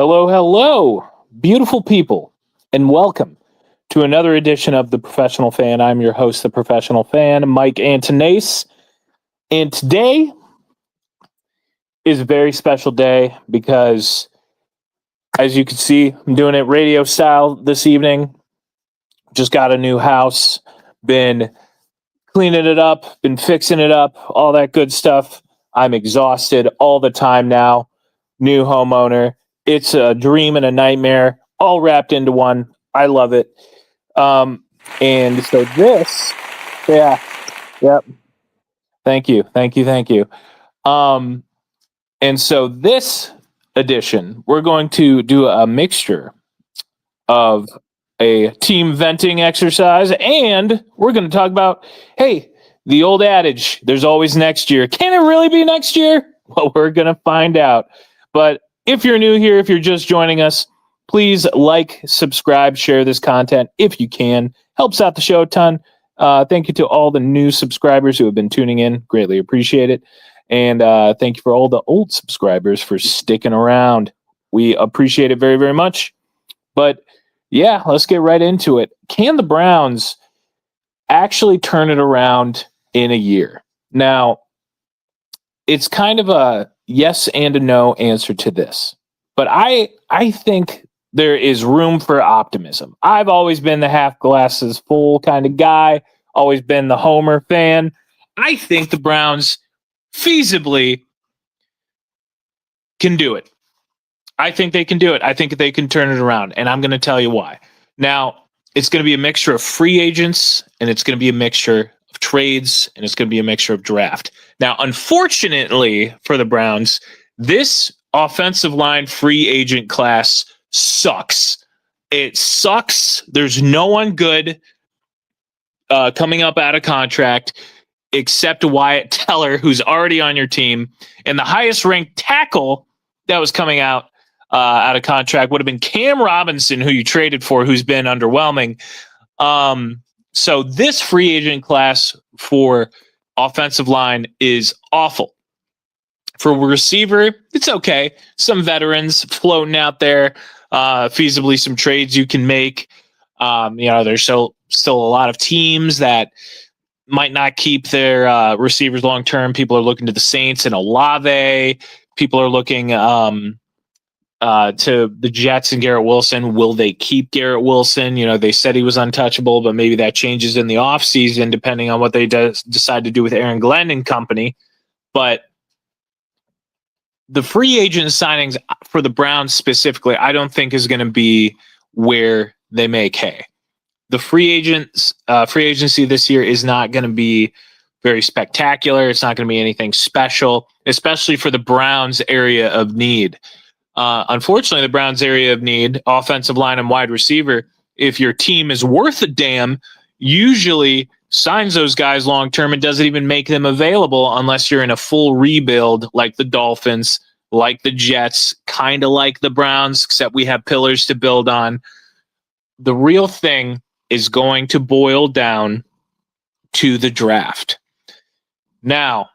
Hello, hello, beautiful people, and welcome to another edition of The Professional Fan. I'm your host, The Professional Fan, Mike Antonace, and today is a very special day because, as you can see, I'm doing it radio style this evening. Just got a new house, been cleaning it up, been fixing it up, all that good stuff. I'm exhausted all the time now. New homeowner. It's a dream and a nightmare, all wrapped into one. I love it. And so this, yeah, yep. Thank you. And so this edition, we're going to do a mixture of a team venting exercise, and we're going to talk about, hey, the old adage, there's always next year. Can it really be next year? Well, we're going to find out. But if you're new here, if you're just joining us, please like, subscribe, share this content if you can. Helps out the show a ton. Thank you to all the new subscribers who have been tuning in. Greatly appreciate it. And thank you for all the old subscribers for sticking around. We appreciate it very, very much. But yeah, let's get right into it. Can the Browns actually turn it around in a year? Now, it's kind of a yes and a no answer to this. But I think there is room for optimism. I've always been the half glasses full kind of guy, always been the Homer fan. I think the Browns feasibly can do it. I think they can do it. I think they can turn it around, and I'm going to tell you why. Now, it's going to be a mixture of free agents, and it's going to be a mixture of trades, and it's going to be a mixture of draft. Now, unfortunately for the Browns, this offensive line free agent class sucks. It sucks. There's no one good coming up out of contract except Wyatt Teller, who's already on your team. And the highest ranked tackle that was coming out of contract would have been Cam Robinson, who you traded for, who's been underwhelming. So this free agent class for offensive line is awful. For receiver, it's okay. Some veterans floating out there, feasibly some trades you can make. There's still a lot of teams that might not keep their receivers long term. People are looking to the Saints and Olave. People are looking to the Jets and Garrett Wilson. Will they keep Garrett Wilson? They said he was untouchable, but maybe that changes in the offseason depending on what they decide to do with Aaron Glenn and company. But the free agent signings for the Browns specifically, I don't think is going to be where they make hay. The free agency this year is not going to be very spectacular. It's not going to be anything special, especially for the Browns' area of need. Unfortunately, the Browns' area of need, offensive line and wide receiver, if your team is worth a damn, usually signs those guys long-term and doesn't even make them available unless you're in a full rebuild like the Dolphins, like the Jets, kind of like the Browns, except we have pillars to build on. The real thing is going to boil down to the draft. Now,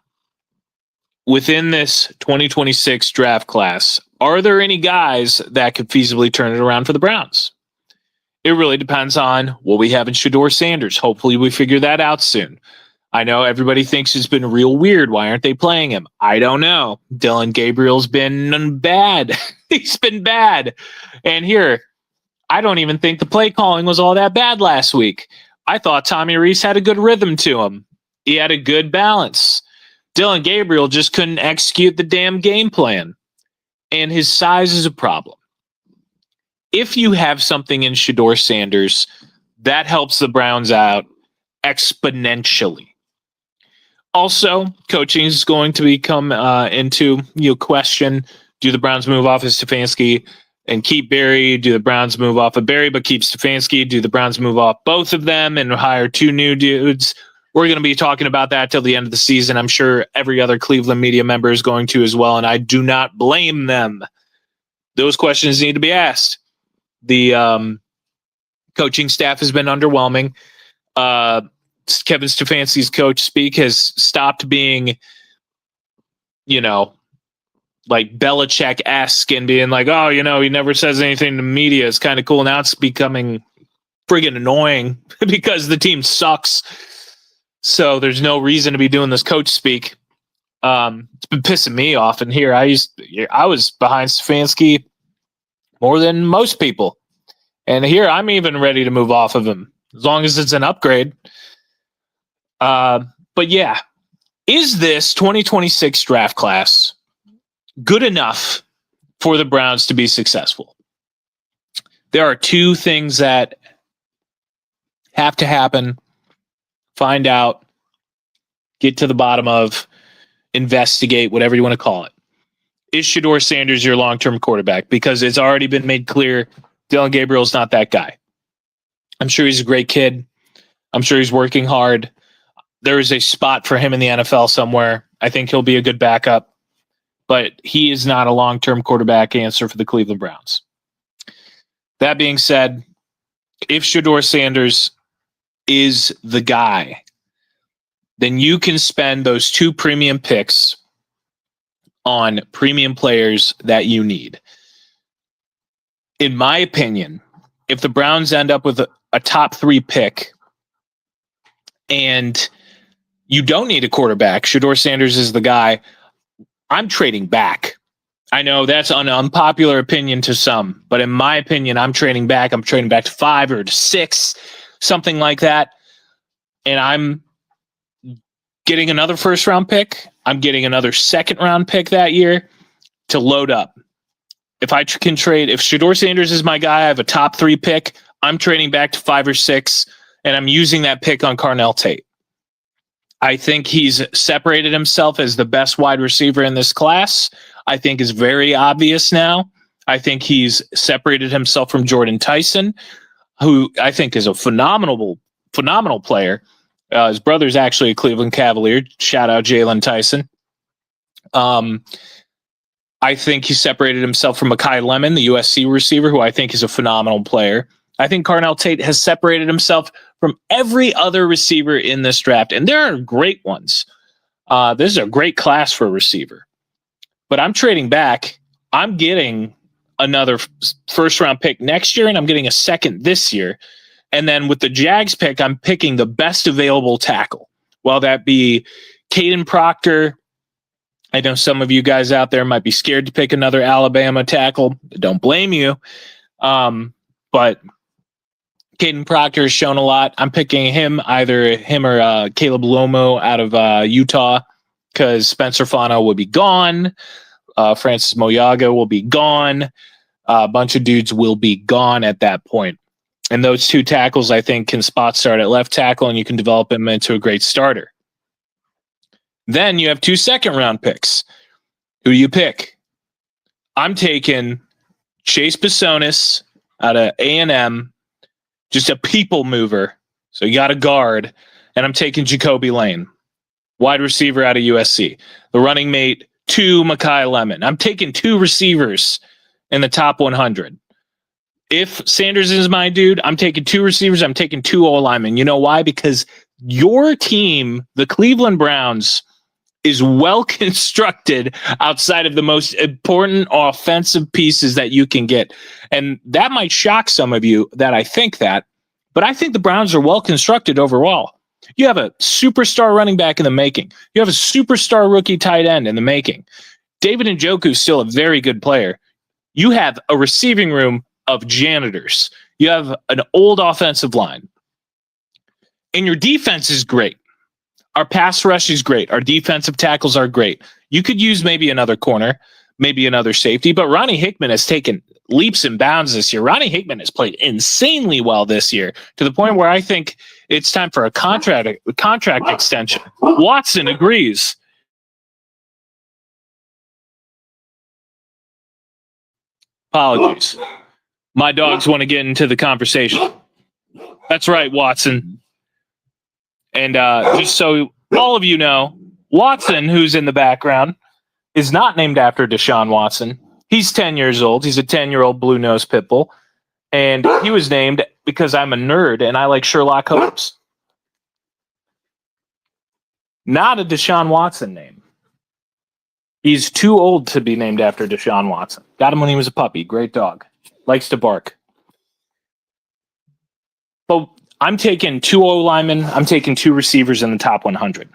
within this 2026 draft class, are there any guys that could feasibly turn it around for the Browns? It really depends on what we have in Shedeur Sanders. Hopefully we figure that out soon. I know everybody thinks it's been real weird. Why aren't they playing him? I don't know. Dylan Gabriel's been bad. He's been bad. And here, I don't even think the play calling was all that bad last week. I thought Tommy Reese had a good rhythm to him. He had a good balance. Dylan Gabriel just couldn't execute the damn game plan. And his size is a problem. If you have something in Shedeur Sanders, that helps the Browns out exponentially. Also, coaching is going to become into question. Do the Browns move off of Stefanski and keep Barry? Do the Browns move off of Barry but keep Stefanski? Do the Browns move off both of them and hire two new dudes? We're going to be talking about that till the end of the season. I'm sure every other Cleveland media member is going to as well, and I do not blame them. Those questions need to be asked. The coaching staff has been underwhelming. Kevin Stefanski's coach speak has stopped being, like Belichick-esque and being like, oh, he never says anything to media. It's kind of cool. Now it's becoming friggin' annoying because the team sucks. So there's no reason to be doing this coach speak. It's been pissing me off. And here I was behind Stefanski more than most people. And here I'm even ready to move off of him as long as it's an upgrade. But yeah, is this 2026 draft class good enough for the Browns to be successful? There are two things that have to happen. Find out, get to the bottom of, investigate, whatever you want to call it. Is Shedeur Sanders your long-term quarterback? Because it's already been made clear Dylan Gabriel's not that guy. I'm sure he's a great kid. I'm sure he's working hard. There is a spot for him in the NFL somewhere. I think he'll be a good backup, but he is not a long-term quarterback answer for the Cleveland Browns. That being said, if Shedeur Sanders is the guy, then you can spend those 2 premium picks on premium players that you need. In my opinion, if the Browns end up with a top 3 pick and you don't need a quarterback, Shedeur Sanders is the guy, I'm trading back. I know that's an unpopular opinion to some, but in my opinion, I'm trading back. I'm trading back to 5 or to 6, something like that. And I'm getting another first-round pick. I'm getting another second-round pick that year to load up. If I can trade, if Shedeur Sanders is my guy, I have a top 3 pick. I'm trading back to 5 or 6, and I'm using that pick on Carnell Tate. I think he's separated himself as the best wide receiver in this class. I think is very obvious now. I think he's separated himself from Jordan Tyson, who I think is a phenomenal player. His brother's actually a Cleveland Cavalier. Shout out Jalen Tyson. I think he separated himself from Mekhi Lemon, the USC receiver, who I think is a phenomenal player. I think Carnell Tate has separated himself from every other receiver in this draft, and there are great ones. This is a great class for a receiver. But I'm trading back. I'm getting another first-round pick next year, and I'm getting a second this year. And then with the Jags pick, I'm picking the best available tackle. Well, that be Caden Proctor. I know some of you guys out there might be scared to pick another Alabama tackle. Don't blame you. But Caden Proctor has shown a lot. I'm picking either him or Caleb Lomo out of Utah, because Spencer Fano will be gone. Francis Moyaga will be gone. A bunch of dudes will be gone at that point. And those 2 tackles, I think, can spot start at left tackle, and you can develop him into a great starter. Then you have 2 second-round picks. Who do you pick? I'm taking Chase Bisonis out of A&M, just a people mover. So you got a guard. And I'm taking Jacoby Lane, wide receiver out of USC, the running mate to Mekhi Lemon. I'm taking 2 receivers in the top 100. If Sanders is my dude, I'm taking 2 receivers. I'm taking 2 O-linemen. You know why? Because your team, the Cleveland Browns, is well constructed outside of the most important offensive pieces that you can get. And that might shock some of you that I think that, but I think the Browns are well constructed overall. You have a superstar running back in the making. You have a superstar rookie tight end in the making. David Njoku is still a very good player. You have a receiving room of janitors. You have an old offensive line. And your defense is great. Our pass rush is great. Our defensive tackles are great. You could use maybe another corner, maybe another safety, but Ronnie Hickman has taken leaps and bounds this year. Ronnie Hickman has played insanely well this year, to the point where I think it's time for a contract extension. Watson agrees. Apologies. My dogs want to get into the conversation. That's right, Watson. And just so all of you know, Watson, who's in the background, is not named after Deshaun Watson. He's 10 years old. He's a 10-year-old blue-nosed pit bull. And he was named because I'm a nerd and I like Sherlock Holmes. Not a Deshaun Watson name. He's too old to be named after Deshaun Watson. Got him when he was a puppy. Great dog. Likes to bark. But I'm taking 2 O linemen. I'm taking 2 receivers in the top 100.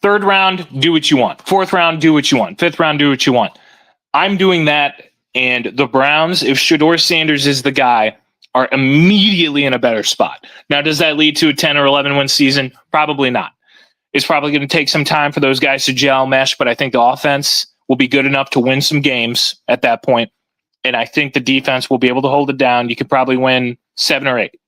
Third round, do what you want. Fourth round, do what you want. Fifth round, do what you want. I'm doing that, and the Browns, if Shedeur Sanders is the guy, are immediately in a better spot. Now, does that lead to a 10 or 11 win season? Probably not. It's probably going to take some time for those guys to gel, mesh, but I think the offense will be good enough to win some games at that point, and I think the defense will be able to hold it down. You could probably win 7 or 8.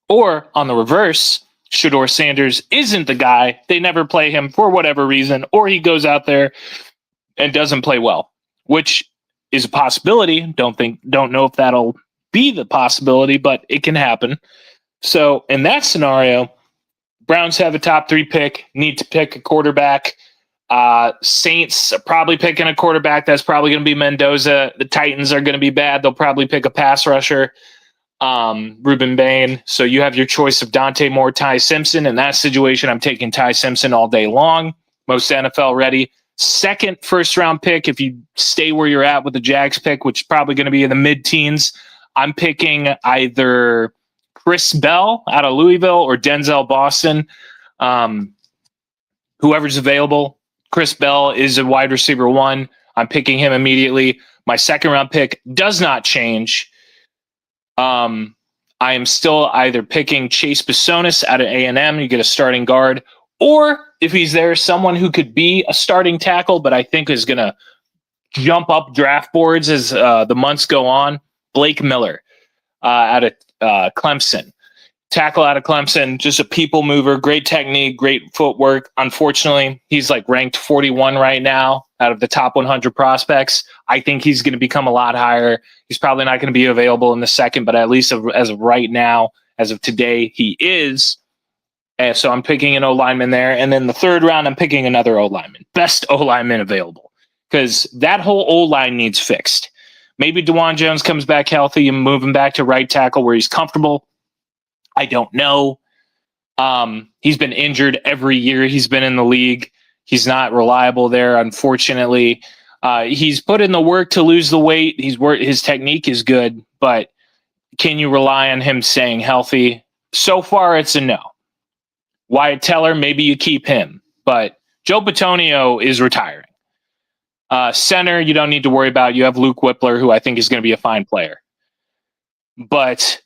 Or, on the reverse, Shedeur Sanders isn't the guy. They never play him for whatever reason, or he goes out there and doesn't play well, which is a possibility. Don't know if that'll be the possibility, but it can happen. So in that scenario, Browns have a top 3 pick, need to pick a quarterback. Saints are probably picking a quarterback. That's probably going to be Mendoza. The Titans are going to be bad. They'll probably pick a pass rusher, Ruben Bain. So you have your choice of Dante Moore, Ty Simpson. In that situation, I'm taking Ty Simpson all day long. Most NFL ready. Second first-round pick, if you stay where you're at with the Jags pick, which is probably going to be in the mid-teens, I'm picking either Chris Bell out of Louisville or Denzel Boston. Whoever's available. Chris Bell is a wide receiver 1. I'm picking him immediately. My second-round pick does not change. I am still either picking Chase Bisonis out of A&M. You get a starting guard. Or if he's there, someone who could be a starting tackle, but I think is going to jump up draft boards as the months go on, Blake Miller out of Clemson. Tackle out of Clemson, just a people mover, great technique, great footwork. Unfortunately, he's like ranked 41 right now out of the top 100 prospects. I think he's going to become a lot higher. He's probably not going to be available in the second, but at least as of right now, as of today, he is. And so I'm picking an O-lineman there. And then the third round, I'm picking another O-lineman. Best O-lineman available. Because that whole O-line needs fixed. Maybe DeJuan Jones comes back healthy and move him back to right tackle where he's comfortable. I don't know. He's been injured every year he's been in the league. He's not reliable there, unfortunately. He's put in the work to lose the weight. His technique is good, but can you rely on him staying healthy? So far, it's a no. Wyatt Teller, maybe you keep him, but Joe Bitonio is retiring. Center, you don't need to worry about. You have Luke Whippler, who I think is going to be a fine player. But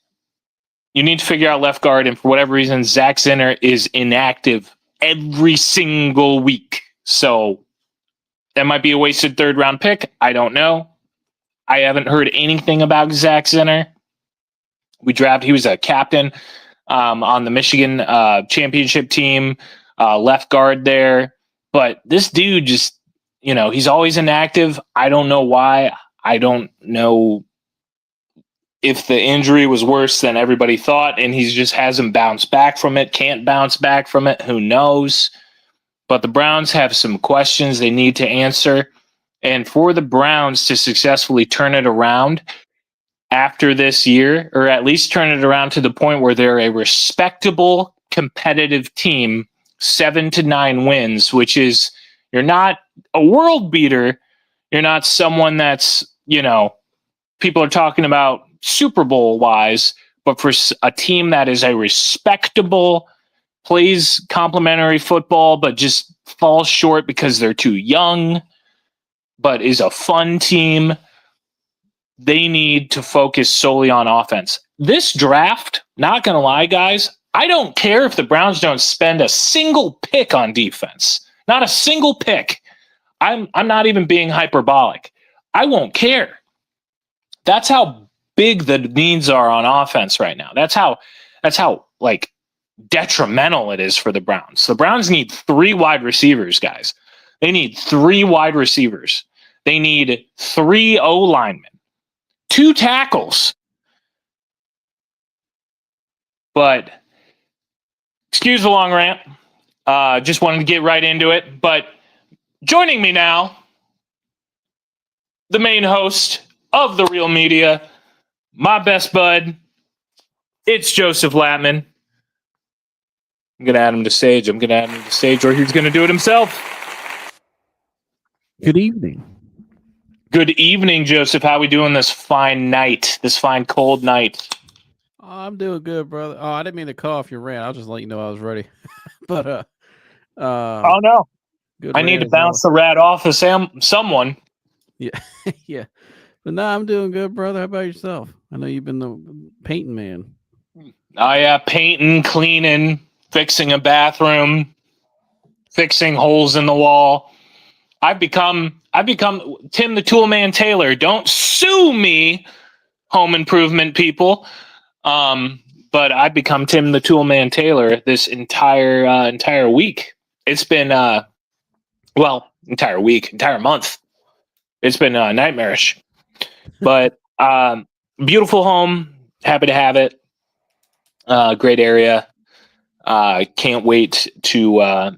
you need to figure out left guard, and for whatever reason, Zach Zinner is inactive every single week. So that might be a wasted third-round pick. I don't know. I haven't heard anything about Zach Zinner. He was a captain on the Michigan championship team, left guard there. But this dude just, he's always inactive. I don't know why. I don't know if the injury was worse than everybody thought, and he just hasn't bounced back from it, can't bounce back from it. Who knows? But the Browns have some questions they need to answer. And for the Browns to successfully turn it around after this year, or at least turn it around to the point where they're a respectable, competitive team, 7 to 9 wins, which is, you're not a world beater. You're not someone that's, people are talking about Super Bowl wise, but for a team that is a respectable, plays complementary football, but just falls short because they're too young, but is a fun team, they need to focus solely on offense. This draft, not going to lie, guys, I don't care if the Browns don't spend a single pick on defense. Not a single pick. I'm not even being hyperbolic. I won't care. That's how big the needs are on offense right now. That's how like detrimental it is for the Browns. The Browns need 3 wide receivers, guys. They need 3 wide receivers. They need 3 O-linemen, 2 tackles. But excuse the long rant. Just wanted to get right into it. But joining me now, the main host of The Real Media, my best bud, it's Joseph Latman. I'm going to add him to stage. Or he's going to do it himself. Good evening. Good evening, Joseph. How we doing this fine night, this fine cold night? I'm doing good, brother. Oh, I didn't mean to cut off your rant. I'll just let you know I was ready. But Oh no, good I need rant to as well. bounce the rat off of someone. Yeah, yeah. But no, I'm doing good, brother. How about yourself? I know you've been the painting man. Oh yeah, painting, cleaning, fixing a bathroom, fixing holes in the wall. I've become Tim the Toolman Taylor. Don't sue me, home improvement people. But I've become Tim the Toolman Taylor this entire week. It's been entire week, entire month. It's been nightmarish. But beautiful home. Happy to have it. Great area. Can't wait to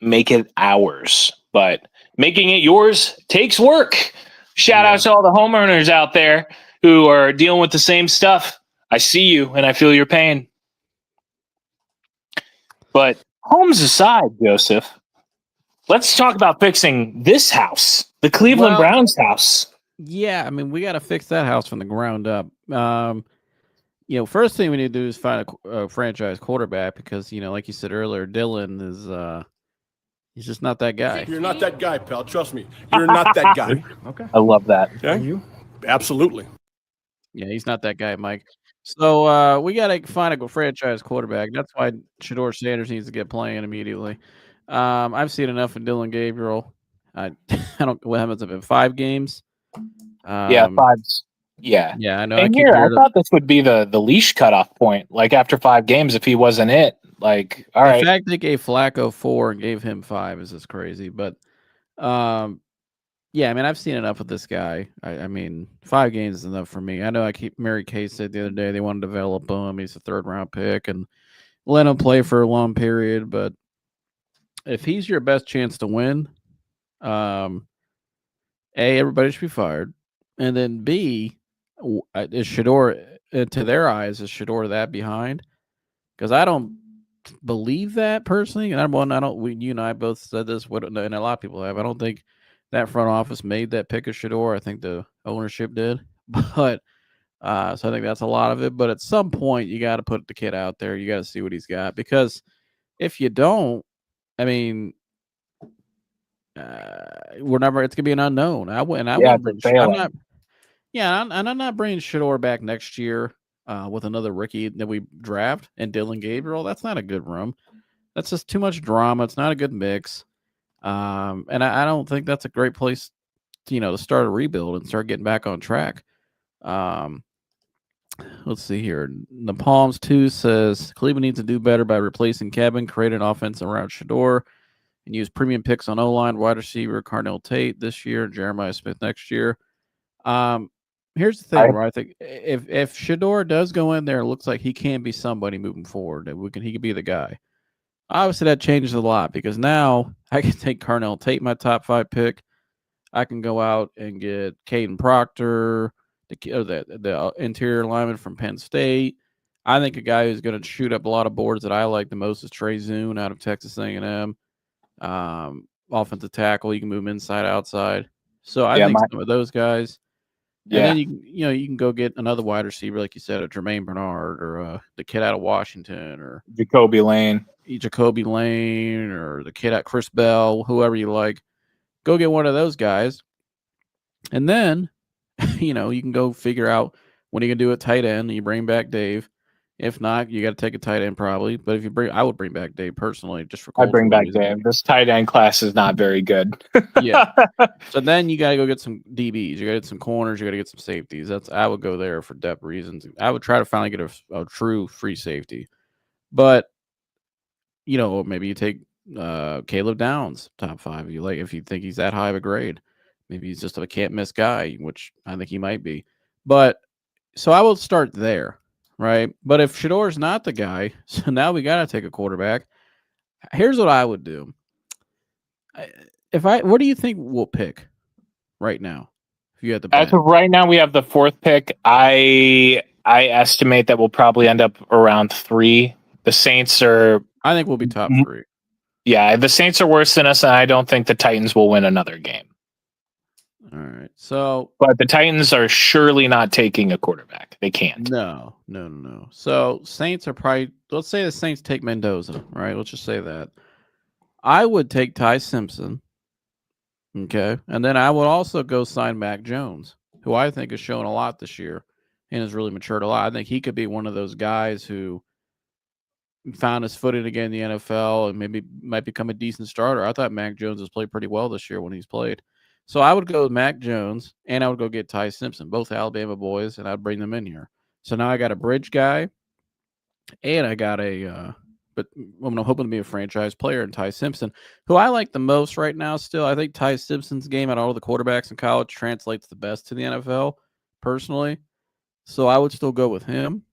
make it ours. But making it yours takes work. Shout out to all the homeowners out there who are dealing with the same stuff. I see you and I feel your pain. But homes aside, Joseph, let's talk about fixing this house, the Cleveland Browns house. Yeah, I mean, we got to fix that house from the ground up. First thing we need to do is find a franchise quarterback because, like you said earlier, Dylan is he's just not that guy. You're not that guy, pal. Trust me. You're not that guy. Okay. I love that. Okay? You? Absolutely. Yeah, he's not that guy, Mike. So we got to find a franchise quarterback. That's why Shador Sanders needs to get playing immediately. I've seen enough of Dylan Gabriel. I don't. What happens in 5 games? 5. Yeah. Yeah, I know. And I thought this would be the leash cutoff point. Like after 5 games, if he wasn't it, like all right. The fact they gave Flacco 4 and gave him 5 is just crazy. But yeah, I mean, I've seen enough of this guy. I mean, 5 games is enough for me. I know Mary Kay said the other day they want to develop him. He's a 3rd-round pick and let him play for a long period. But if he's your best chance to win, everybody should be fired. And then B, is Shador, to their eyes, is Shador that behind? Because I don't believe that personally. And you and I both said this, and a lot of people have. I don't think that front office made that pick of Shador. I think the ownership did. But so I think that's a lot of it. But at some point, you got to put the kid out there. You got to see what he's got. Because if you don't, I mean, it's going to be an unknown. I'm not bringing Shador back next year with another rookie that we draft and Dylan Gabriel. That's not a good room. That's just too much drama. It's not a good mix. And I don't think that's a great place, to start a rebuild and start getting back on track. Let's see here. The Palms 2 says Cleveland needs to do better by replacing Kevin, create an offense around Shador, and use premium picks on O-line, wide receiver, Carnell Tate this year, Jeremiah Smith next year. Here's the thing, where I think if Shador does go in there, it looks like he can be somebody moving forward. He could be the guy. Obviously, that changes a lot because now I can take Carnell Tate, my top 5 pick. I can go out and get Caden Proctor, the interior lineman from Penn State. I think a guy who's going to shoot up a lot of boards that I like the most is Trey Zune out of Texas A&M. Offensive tackle, you can move him inside, outside. So I think some of those guys. And then you can go get another wide receiver, like you said, a Jermaine Bernard or the kid out of Washington or Jacoby Lane, or the kid at Chris Bell, whoever you like. Go get one of those guys, and then you can go figure out what are you gonna do at tight end. You bring back Dave. If not, you got to take a tight end probably. But I would bring back Dave personally, just for. I'd bring back Dave. This tight end class is not very good. Yeah. So then you got to go get some DBs. You got to get some corners. You got to get some safeties. I would go there for depth reasons. I would try to finally get a true free safety. But maybe you take Caleb Downs, top 5. If you think he's that high of a grade, maybe he's just a can't miss guy, which I think he might be. But so I will start there. Right. But if Shador's not the guy, so now we got to take a quarterback. Here's what I would do. What do you think we'll pick right now? If you had the as of right now, we have the 4th pick. I estimate that we'll probably end up around 3. The Saints are. I think we'll be top 3. Yeah, the Saints are worse than us, and I don't think the Titans will win another game. All right. So But the Titans are surely not taking a quarterback. They can't. no. So Saints are probably, let's say the Saints take Mendoza, right? Let's just say that. I would take Ty Simpson. Okay. And then I would also go sign Mac Jones, who I think has shown a lot this year and has really matured a lot. I think he could be one of those guys who found his footing again in the NFL and maybe might become a decent starter. I thought Mac Jones has played pretty well this year when he's played. So I would go with Mac Jones and I would go get Ty Simpson, both Alabama boys, and I'd bring them in here. So now I got a bridge guy and I got but I'm hoping to be a franchise player in Ty Simpson, who I like the most right now still. I think Ty Simpson's game out of all the quarterbacks in college translates the best to the NFL, personally. So I would still go with him.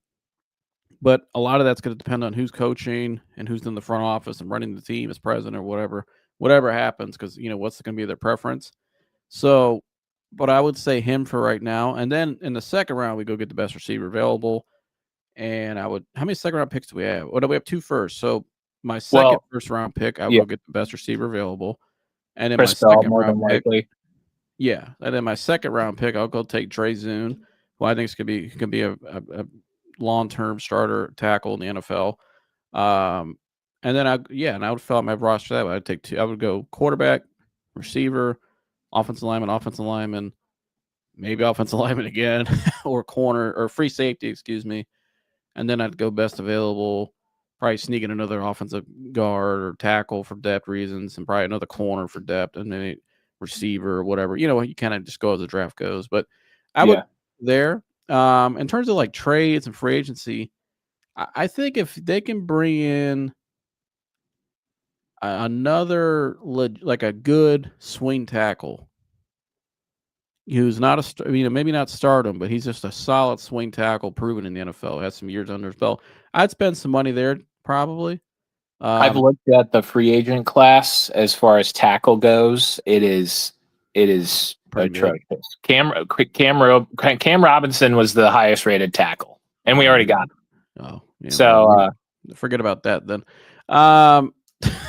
But a lot of that's going to depend on who's coaching and who's in the front office and running the team as president or whatever happens, because what's going to be their preference. So, but I would say him for right now, and then in the second round we go get the best receiver available. And I would, how many second round picks do we have? What do we have? 2 first. So my second first round pick, I would yeah. go get the best receiver available, and then Chris my Bell, second more round than pick, likely. yeah, and then my second round pick, I'll go take Dre Zune, who I think could be a long-term starter tackle in the NFL. And then I would fill out my roster that way. I'd take 2. I would go quarterback, receiver, offensive lineman, maybe offensive lineman again, or corner or free safety, excuse me. And then I'd go best available, probably sneak in another offensive guard or tackle for depth reasons, and probably another corner for depth, and maybe receiver or whatever. You kind of just go as the draft goes. But I would there. In terms of like trades and free agency, I think if they can bring in another like a good swing tackle who's not maybe not stardom, but he's just a solid swing tackle, proven in the NFL, has some years under his belt, I'd spend some money there probably. I've looked at the free agent class as far as tackle goes. It is Pretty atrocious. Cam Robinson was the highest rated tackle, and we already got him. Oh, yeah. So well, forget about that then.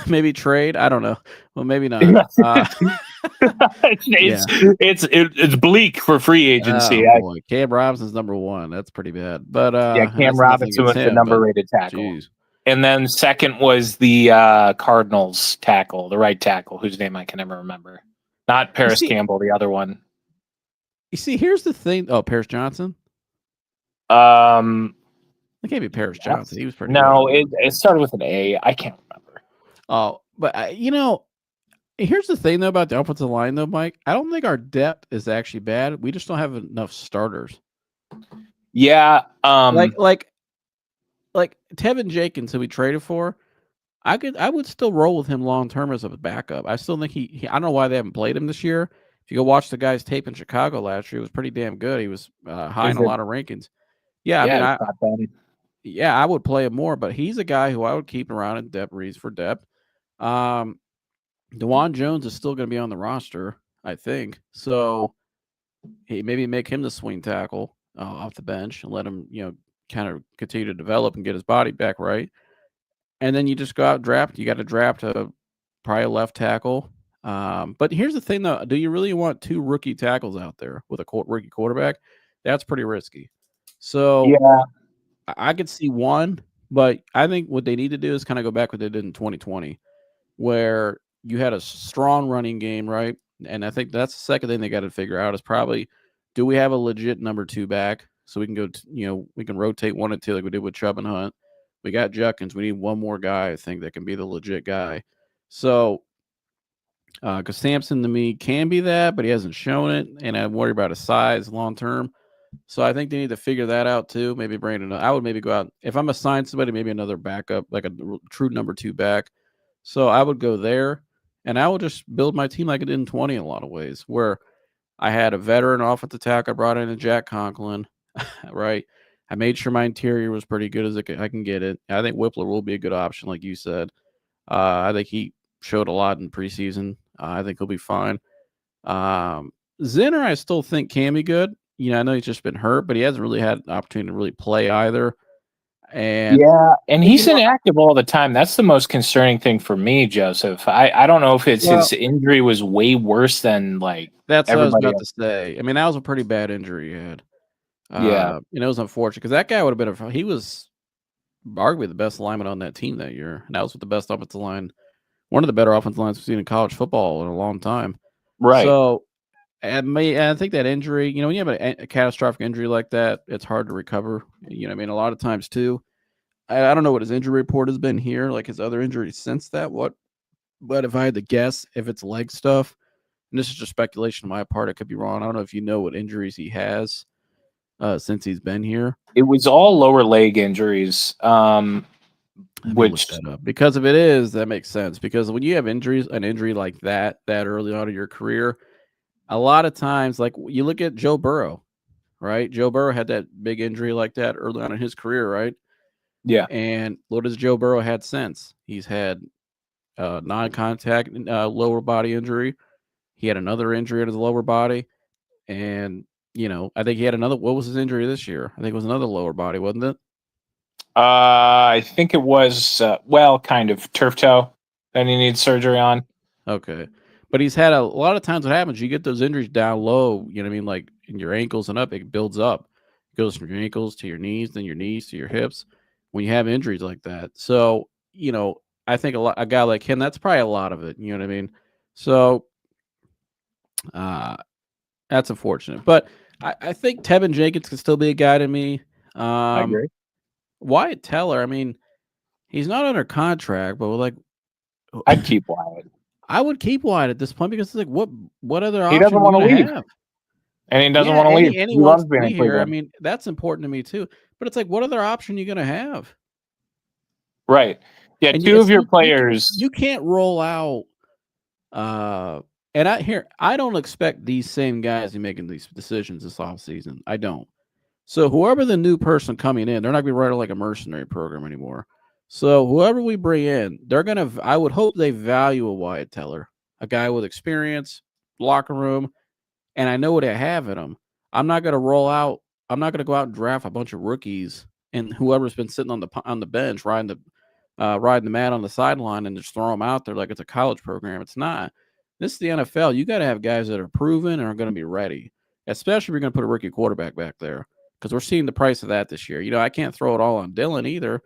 Maybe trade. I don't know. Well, maybe not. It's bleak for free agency. Oh, boy. Cam Robinson's number 1. That's pretty bad. But Cam Robinson was the number rated tackle. Geez. And then second was the Cardinals tackle, the right tackle, whose name I can never remember. Not Paris Campbell, the other one. You see, here's the thing. Oh, Paris Johnson? It can't be Paris Johnson. He was pretty good. It started with an A. I can't remember. Oh, but here's the thing though about the offensive line though, Mike. I don't think our depth is actually bad. We just don't have enough starters. Yeah. Like Tevin Jenkins, who we traded for, I would still roll with him long term as a backup. I still think he I don't know why they haven't played him this year. If you go watch the guy's tape in Chicago last year, it was pretty damn good. He was high in a lot of rankings. Yeah, I would play him more, but he's a guy who I would keep around in depth reads for depth. DeJuan Jones is still going to be on the roster, I think. So maybe make him the swing tackle off the bench and let him, kind of continue to develop and get his body back right. And then you just go out and draft. You got to draft probably a left tackle. But here's the thing, though. Do you really want 2 rookie tackles out there with a rookie quarterback? That's pretty risky. So yeah, I could see one, but I think what they need to do is kind of go back what they did in 2020, where you had a strong running game, right? And I think that's the second thing they got to figure out is probably, do we have a legit number 2 back so we can go, we can rotate 1 and 2 like we did with Chubb and Hunt. We got Juckins. We need one more guy, I think, that can be the legit guy. So, because Sampson to me can be that, but he hasn't shown it, and I worry about his size long term. So I think they need to figure that out too. Maybe Brandon. I would maybe go out if I'm assigned somebody, maybe another backup, like a true number 2 back. So I would go there, and I would just build my team like I did in 20 in a lot of ways, where I had a veteran offensive tackle. I brought in a Jack Conklin, right? I made sure my interior was pretty good as I can get it. I think Whippler will be a good option, like you said. I think he showed a lot in preseason. I think he'll be fine. Zinner, I still think can be good. I know he's just been hurt, but he hasn't really had an opportunity to really play either. And and he's inactive all the time. That's the most concerning thing for me, Joseph. I don't know if it's his injury was way worse than like that's what I was everybody about else. to say. I mean, that was a pretty bad injury he had. Yeah. And it was unfortunate because that guy would have been he was arguably the best lineman on that team that year. And that was with the best offensive line, one of the better offensive lines we've seen in college football in a long time. Right. So, and I think that injury, when you have a catastrophic injury like that, it's hard to recover. I mean, a lot of times too. I don't know what his injury report has been here, like his other injuries since that. But if I had to guess, if it's leg stuff, and this is just speculation on my part, I could be wrong. I don't know if you know what injuries he has since he's been here. It was all lower leg injuries. Let me look Which that up. Because if it is, that makes sense. Because when you have an injury like that early on in your career, a lot of times, like you look at Joe Burrow, right? Joe Burrow had that big injury like that early on in his career, right? yeah. And what has Joe Burrow had since? He's had non-contact lower body injury. He had another injury in his lower body, and I think he had another. What was his injury this year? I think it was another lower body, wasn't it? I think it was kind of turf toe that he needs surgery on. Okay, but he's had a lot of times. What happens? You get those injuries down low. You know what I mean? Like in your ankles and up, it builds up. It goes from your ankles to your knees, then your knees to your hips. When you have injuries like that, so I think a guy like him, that's probably a lot of it. You know what I mean? So, that's unfortunate. But I think Tevin Jenkins can still be a guy to me. I agree. Wyatt Teller, I mean, he's not under contract, but like, I'd keep Wyatt. I would keep Wyatt at this point because it's like, what other He option doesn't are we want to going to leave. have? And he doesn't Yeah, want to leave. and he He wants loves to being be in here. I Cleveland. mean, that's important to me too. But it's like, what other option are you going to have? Right. Yeah, And two of your players. you can't roll out. And I don't expect these same guys to be making these decisions this offseason. I don't. So whoever the new person coming in, they're not going to be running like a mercenary program anymore. So whoever we bring in, I would hope they value a Wyatt Teller, a guy with experience, locker room, and I know what I have in him. I'm not going to roll out. I'm not going to go out and draft a bunch of rookies and whoever's been sitting on the bench riding the mat on the sideline and just throw them out there like it's a college program. It's not. This is the NFL. You got to have guys that are proven and are going to be ready, especially if you're going to put a rookie quarterback back there because we're seeing the price of that this year. I can't throw it all on Dylan either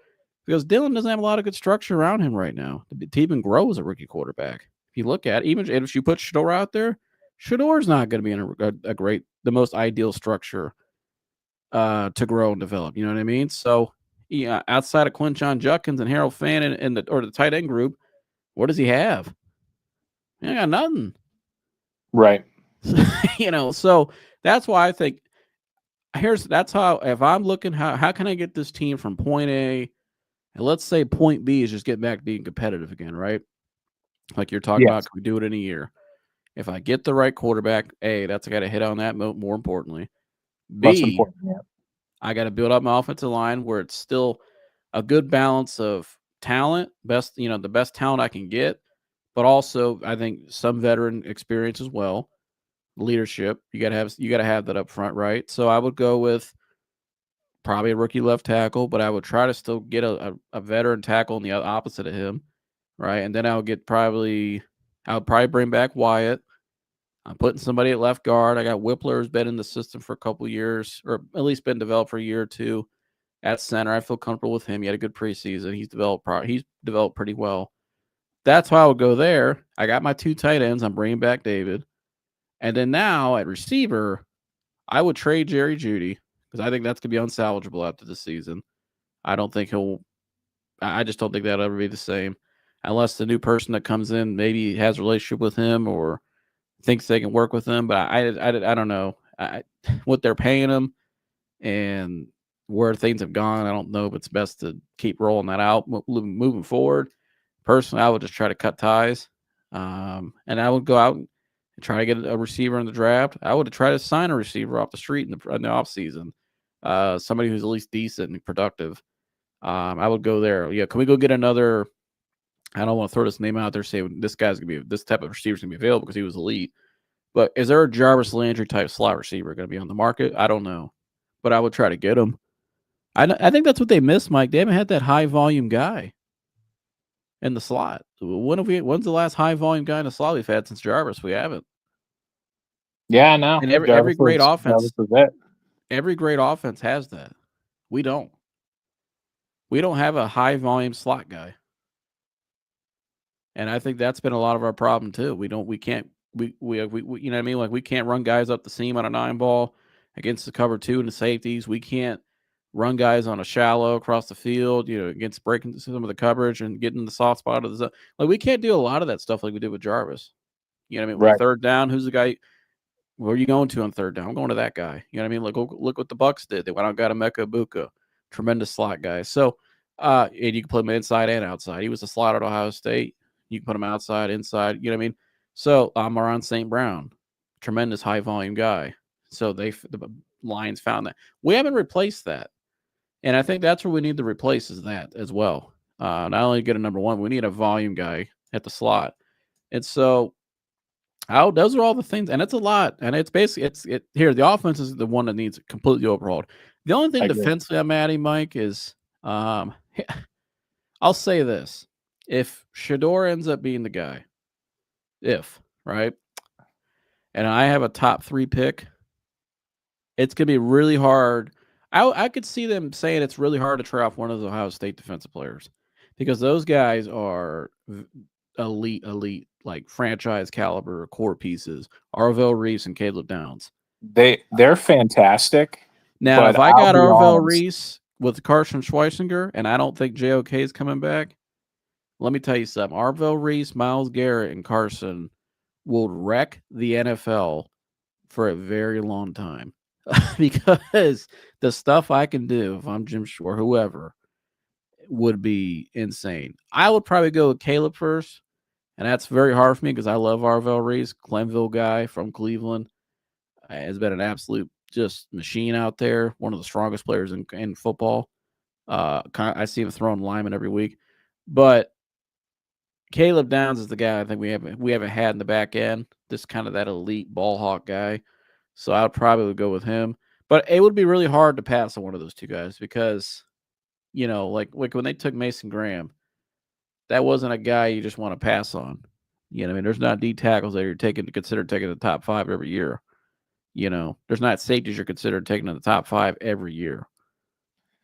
because Dylan doesn't have a lot of good structure around him right now to even grow as a rookie quarterback. If you look at it, even if you put Shador out there, Shador's not going to be in the most ideal structure to grow and develop. You know what I mean? So, outside of Quinshon Judkins and Harold Fannin and the tight end group, what does he have? He ain't got nothing. Right. So that's why I think that's how, if I'm looking, how can I get this team from point A and let's say point B is just get back to being competitive again, right? Like you're talking about, can we do it in a year? If I get the right quarterback, A, that's I got to hit on that more importantly. B, I got to build up my offensive line where it's still a good balance of talent, the best talent I can get, but also I think some veteran experience as well. Leadership, you got to have that up front, right? So I would go with probably a rookie left tackle, but I would try to still get a veteran tackle on the opposite of him, right? And then I would probably bring back Wyatt. I'm putting somebody at left guard. I got Whippler, who's been in the system for a couple years, or at least been developed for a year or two. At center, I feel comfortable with him. He had a good preseason. He's developed pretty well. That's how I would go there. I got my two tight ends. I'm bringing back David. And then now at receiver, I would trade Jerry Jeudy because I think that's going to be unsalvageable after the season. I just don't think that'll ever be the same unless the new person that comes in maybe has a relationship with him or thinks they can work with him. But I don't know what they're paying him and where things have gone. I don't know if it's best to keep rolling that out moving forward. Personally, I would just try to cut ties. And I would go out and try to get a receiver in the draft. I would try to sign a receiver off the street in the offseason. Somebody who's at least decent and productive. I would go there. Yeah, can we go get another? I don't want to throw this name out there saying this type of receiver is gonna be available because he was elite. But is there a Jarvis Landry type slot receiver going to be on the market? I don't know, but I would try to get him. I think that's what they missed, Mike. They haven't had that high volume guy in the slot. When's the last high volume guy in the slot we've had since Jarvis? We haven't. Yeah, no. And every great offense, Jarvis is it. every great offense has that. We don't. We don't have a high volume slot guy. And I think that's been a lot of our problem too. We can't you know what I mean? Like we can't run guys up the seam on a 9 ball against the cover 2 and the safeties. We can't run guys on a shallow across the field, against breaking some of the coverage and getting the soft spot of the zone. Like we can't do a lot of that stuff like we did with Jarvis. You know what I mean? With Right. third down, who's the guy? Where are you going to on third down? I'm going to that guy. You know what I mean? Look what the Bucks did. They went out and got Emeka Ibuka, tremendous slot guy. So, and you can put him inside and outside. He was a slot at Ohio State. You can put him outside, inside. You know what I mean? So, Amaron St. Brown, tremendous high volume guy. So the Lions found that. We haven't replaced that, and I think that's where we need to replace is that as well. Not only get a number one, we need a volume guy at the slot, and so. Those are all the things, and it's a lot, and it's basically here. The offense is the one that needs completely overhauled. The only thing defensively I'm adding, Mike, is I'll say this: if Shador ends up being the guy, right, and I have a top 3 pick, it's gonna be really hard. I could see them saying it's really hard to trade off one of those Ohio State defensive players because those guys are elite, like franchise caliber core pieces. Arvell Reese and Caleb Downs. They're fantastic. Now, if I got Arvell Reese with Carson Schweissinger, and I don't think JOK is coming back, let me tell you something. Arvell Reese, Myles Garrett, and Carson will wreck the NFL for a very long time because the stuff I can do if I'm Jim Shore, whoever, would be insane. I would probably go with Caleb first. And that's very hard for me because I love Arvell Reese, Glenville guy from Cleveland. Has been an absolute just machine out there. One of the strongest players in football. I see him throwing linemen every week. But Caleb Downs is the guy I think we haven't had in the back end. Just kind of that elite ball hawk guy. So I would probably go with him. But it would be really hard to pass on one of those two guys because, like when they took Mason Graham, that wasn't a guy you just want to pass on. You know what I mean? There's not D tackles that you're considered taking the top 5 every year. There's not safeties you're considered taking in the top 5 every year,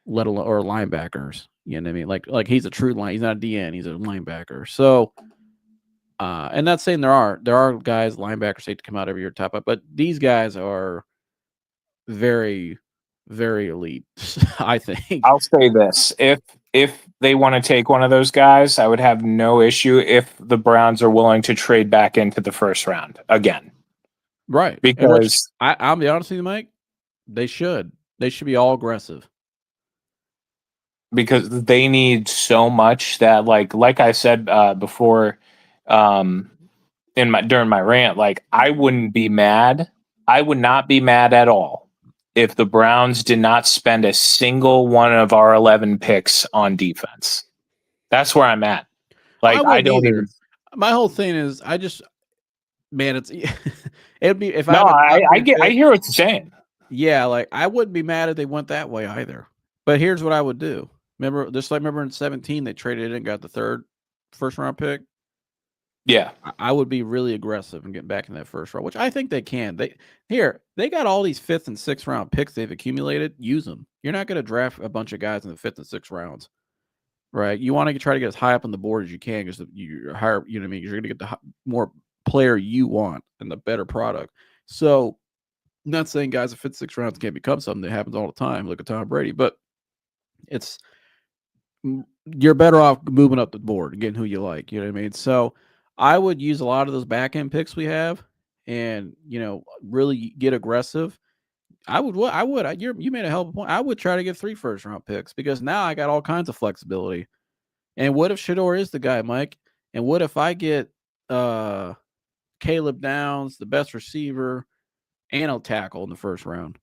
let alone or linebackers. You know what I mean? Like he's a true line. He's not a DN. He's a linebacker. So, and not saying there are guys linebackers safety come out every year top 5, but these guys are very, very elite. I think. I'll say this: if they want to take one of those guys, I would have no issue if the Browns are willing to trade back into the first round again. Right. Because I'll be honest with you, Mike, they should be all aggressive. Because they need so much that like I said before during my rant, like I wouldn't be mad. I would not be mad at all if the Browns did not spend a single one of our 11 picks on defense. That's where I'm at. Like I don't even. My whole thing is it's it'd be if I hear what you're saying. Yeah, like I wouldn't be mad if they went that way either. But here's what I would do. Remember in 2017 they traded it and got the 3rd first round pick. Yeah, I would be really aggressive and get back in that first round, which I think they can. They got all these 5th and 6th round picks they've accumulated. Use them. You're not going to draft a bunch of guys in the 5th and 6th rounds, right? You want to try to get as high up on the board as you can because you're higher. You know what I mean? You're going to get the more player you want and the better product. So, I'm not saying guys in 5th, 6th rounds can't become something that happens all the time. Look at Tom Brady, but you're better off moving up the board and getting who you like. You know what I mean? So. I would use a lot of those back end picks we have, and really get aggressive. I would. You made a hell of a point. I would try to get 3 first round picks because now I got all kinds of flexibility. And what if Shador is the guy, Mike? And what if I get Caleb Downs, the best receiver, and a tackle in the first round?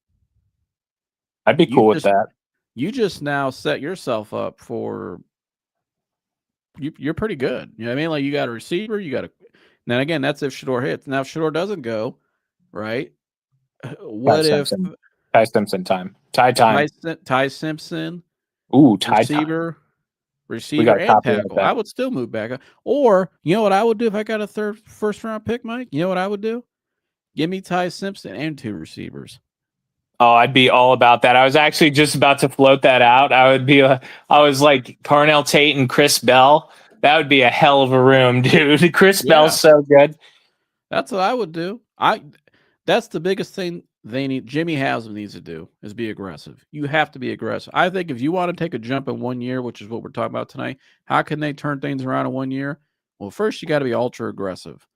I'd be cool with that. You just now set yourself up for. You're pretty good. You know what I mean? Like you got a receiver, now again, that's if Shador hits. Now if Shador doesn't go, right? What if Ty Simpson time. Ty. Ty Simpson, Ooh, Ty time. receiver gotta and copyright tackle. that. I would still move back. Or you know what I would do if I got a first round pick, Mike? You know what I would do? Give me Ty Simpson and 2 receivers. Oh, I'd be all about that. I was actually just about to float that out. I was like Parnell Tate and Chris Bell. That would be a hell of a room, dude. Chris Bell's so good. That's what I would do. That's the biggest thing they need. Jimmy Haslam needs to do is be aggressive. You have to be aggressive. I think if you want to take a jump in 1 year, which is what we're talking about tonight, how can they turn things around in 1 year? Well, first you got to be ultra aggressive,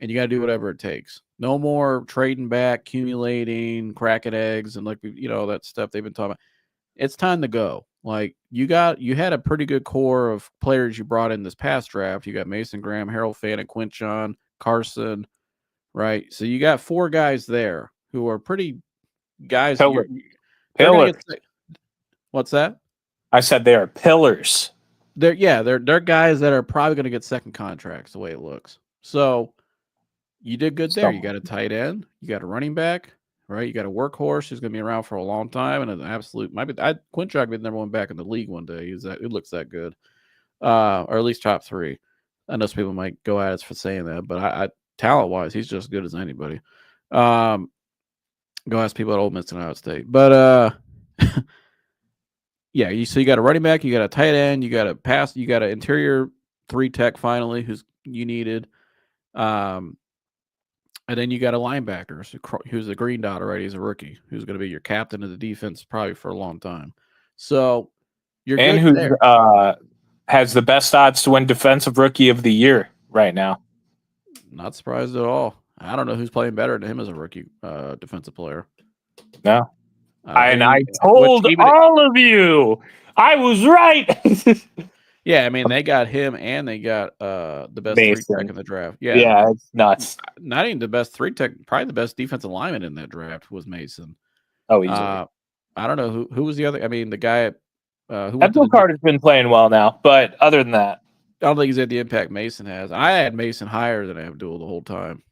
and you got to do whatever it takes. No more trading back, accumulating, cracking eggs, and that stuff they've been talking about. It's time to go. Like you had a pretty good core of players you brought in this past draft. You got Mason Graham, Harold Fannin, Quinchon, Carson, right? So you got 4 guys there who are pretty guys. Pillars. They're gonna get. What's that? I said they are pillars. They're guys that are probably going to get second contracts the way it looks. So you did good there. You got a tight end, you got a running back, right? You got a workhorse who's going to be around for a long time and an absolute. Quinchon be the number 1 back in the league one day. It looks that good, or at least top 3. I know some people might go at us for saying that, but I talent wise, he's just as good as anybody. Go ask people at Ole Miss and Ohio State, but yeah. So you got a running back, you got a tight end, you got a pass, you got an interior 3 tech finally who's you needed. And then you got a linebacker who's a green dot already as a rookie, who's going to be your captain of the defense probably for a long time. So you're good who there. Has the best odds to win Defensive Rookie of the Year right now. Not surprised at all. I don't know who's playing better than him as a rookie defensive player. No. I told all of you I was right. Yeah, I mean they got him and they got the best 3 tech in the draft. Yeah, it's nuts. Not even the best 3 tech, probably the best defensive lineman in that draft was Mason. Oh, easily. I don't know who was the other. I mean, the guy who Abdul Carter's been playing well now, but other than that, I don't think he's had the impact Mason has. I had Mason higher than Abdul the whole time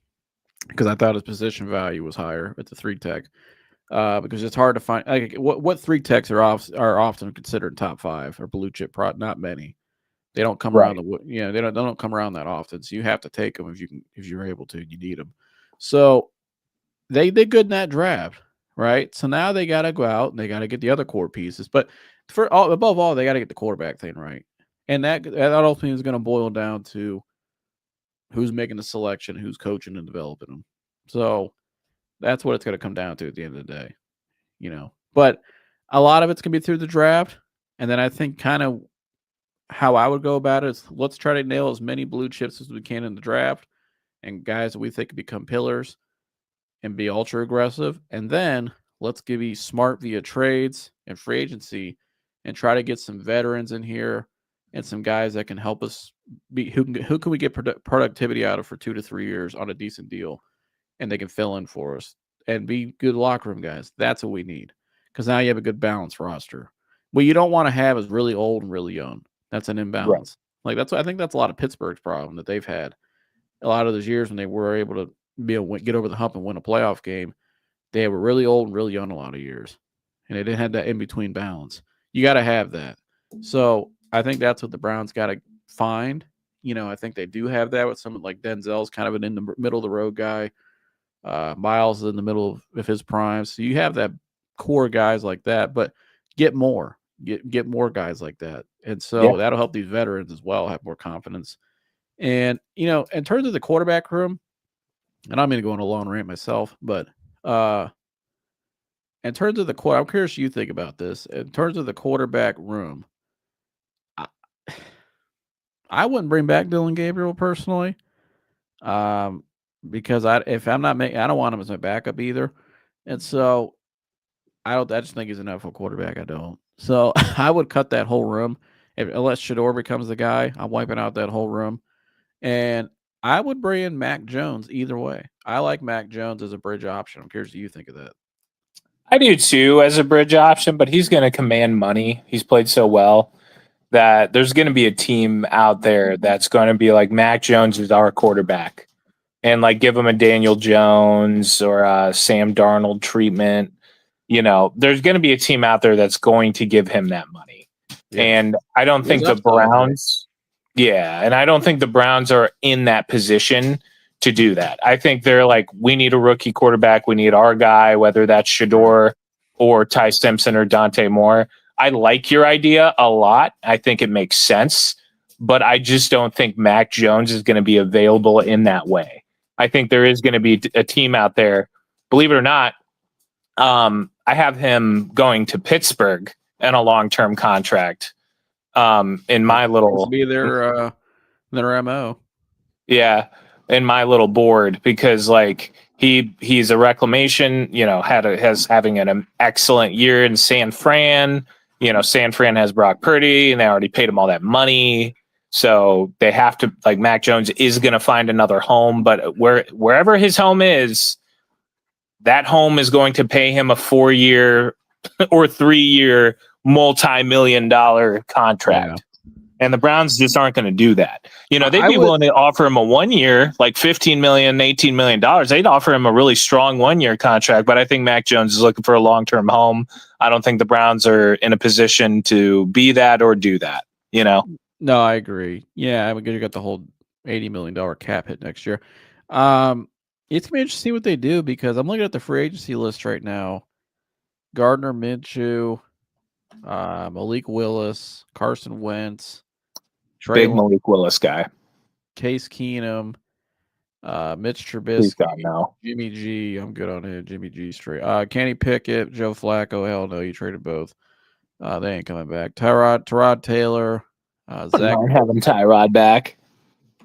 because I thought his position value was higher at the 3 tech. Because it's hard to find like what 3 techs are often considered top 5 or blue chip not many. They don't come around they don't come around that often. So you have to take them if you're able to, you need them. So they did good in that draft, right? So now they got to go out and they got to get the other core pieces. But above all, they got to get the quarterback thing right. And that ultimately is going to boil down to who's making the selection, who's coaching and developing them. So that's what it's going to come down to at the end of the day, But a lot of it's going to be through the draft. And then I think kind of how I would go about it is let's try to nail as many blue chips as we can in the draft and guys that we think could become pillars and be ultra aggressive. And then let's be smart via trades and free agency and try to get some veterans in here and some guys that can help us who can we get productivity out of for 2 to 3 years on a decent deal. And they can fill in for us and be good locker room guys. That's what we need because now you have a good balanced roster. What you don't want to have is really old and really young. That's an imbalance. Right. Like I think that's a lot of Pittsburgh's problem that they've had. A lot of those years when they were able to get over the hump and win a playoff game, they were really old and really young a lot of years, and they didn't have that in between balance. You got to have that. So I think that's what the Browns got to find. I think they do have that with someone like Denzel's kind of an in the middle of the road guy. Miles is in the middle of his prime. So you have that core guys like that, but get more guys like that. And so that'll help these veterans as well have more confidence. And, in terms of the quarterback room, and I'm going to go on a long rant myself, but in terms of the I'm curious what you think about this. In terms of the quarterback room, I wouldn't bring back Dylan Gabriel personally. Because I don't want him as my backup either. And so I just think he's an NFL quarterback. I don't. So I would cut that whole room. Unless Shador becomes the guy, I'm wiping out that whole room. And I would bring in Mac Jones either way. I like Mac Jones as a bridge option. I'm curious what you think of that. I do too as a bridge option, but he's going to command money. He's played so well that there's going to be a team out there that's going to be like, Mac Jones is our quarterback. And like give him a Daniel Jones or a Sam Darnold treatment. there's going to be a team out there that's going to give him that money. Yeah. And I don't think the Browns, and I don't think the Browns are in that position to do that. I think they're like, we need a rookie quarterback. We need our guy, whether that's Shador or Ty Simpson or Dante Moore. I like your idea a lot. I think it makes sense, but I just don't think Mac Jones is going to be available in that way. I think there is going to be a team out there, believe it or not. I have him going to Pittsburgh in a long-term contract. In my little be their MO. Yeah, in my little board, because like he's a reclamation, has having an excellent year in San Fran. San Fran has Brock Purdy, and they already paid him all that money. So they have to, like, Mac Jones is going to find another home, but wherever his home is, that home is going to pay him a 4-year or 3-year multi-million-dollar contract. Yeah. And the Browns just aren't going to do that. They'd be willing to offer him a 1-year, like $15 million, $18 million. They'd offer him a really strong 1-year contract, but I think Mac Jones is looking for a long-term home. I don't think the Browns are in a position to be that or do that, No, I agree. Yeah, because you got the whole $80 million cap hit next year. It's going to be interesting to see what they do, because I'm looking at the free agency list right now. Gardner Minshew, Malik Willis, Carson Wentz, big Malik Willis guy, Case Keenum, Mitch Trubisky, now. Jimmy G. I'm good on him. Jimmy G straight. Kenny Pickett, Joe Flacco. Hell no, you traded both. They ain't coming back. Tyrod Taylor, Zach. Having Tyrod back.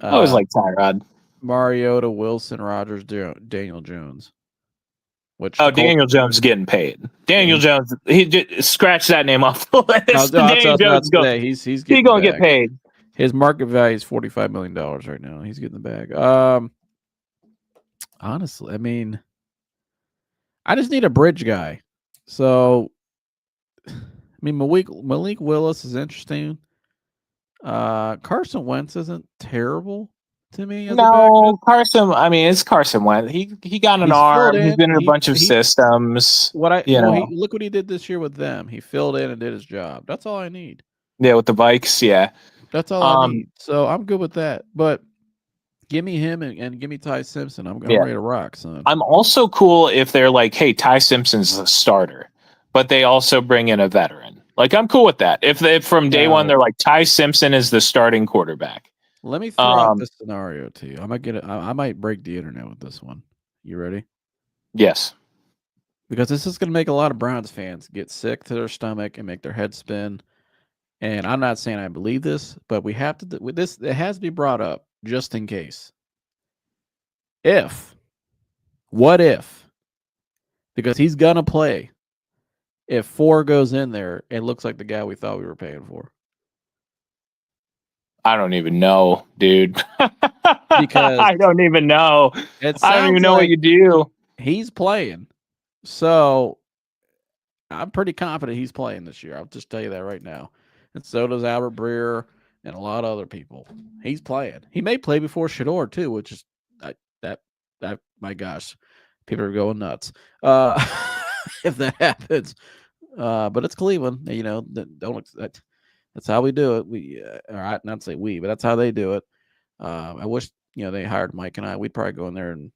I always like Tyrod. Mariota, Wilson, Rodgers, Daniel Jones. Daniel Jones is getting paid. Daniel Jones, he scratch that name off the list. Daniel Jones he's going to get paid. His market value is $45 million right now. He's getting the bag. Honestly, I mean, I just need a bridge guy. So, I mean, Malik Willis is interesting. Carson Wentz isn't terrible to me. No, Carson. I mean, it's Carson Wentz. He got an arm. He's been in a bunch of systems. Look what he did this year with them. He filled in and did his job. That's all I need. Yeah, with the Vikes. Yeah, that's all I need. So I'm good with that. But give me him and give me Ty Simpson. I'm ready to rock, son. I'm also cool if they're like, hey, Ty Simpson's the starter, but they also bring in a veteran. Like, I'm cool with that. If from day one they're like, Ty Simpson is the starting quarterback. Let me throw out this scenario to you. I might break the internet with this one. You ready? Yes. Because this is going to make a lot of Browns fans get sick to their stomach and make their head spin. And I'm not saying I believe this, but we have to. With this, it has to be brought up just in case. What if? Because he's gonna play. If 4 goes in there, it looks like the guy we thought we were paying for. I don't even know, dude. Because I don't even know. I don't even know what you do. He's playing. So I'm pretty confident he's playing this year. I'll just tell you that right now. And so does Albert Breer and a lot of other people. He's playing. He may play before Shador too, which is that my gosh, people are going nuts. If that happens. But it's Cleveland, that's how we do it. Not say we, but that's how they do it. I wish, they hired Mike and I. We'd probably go in there and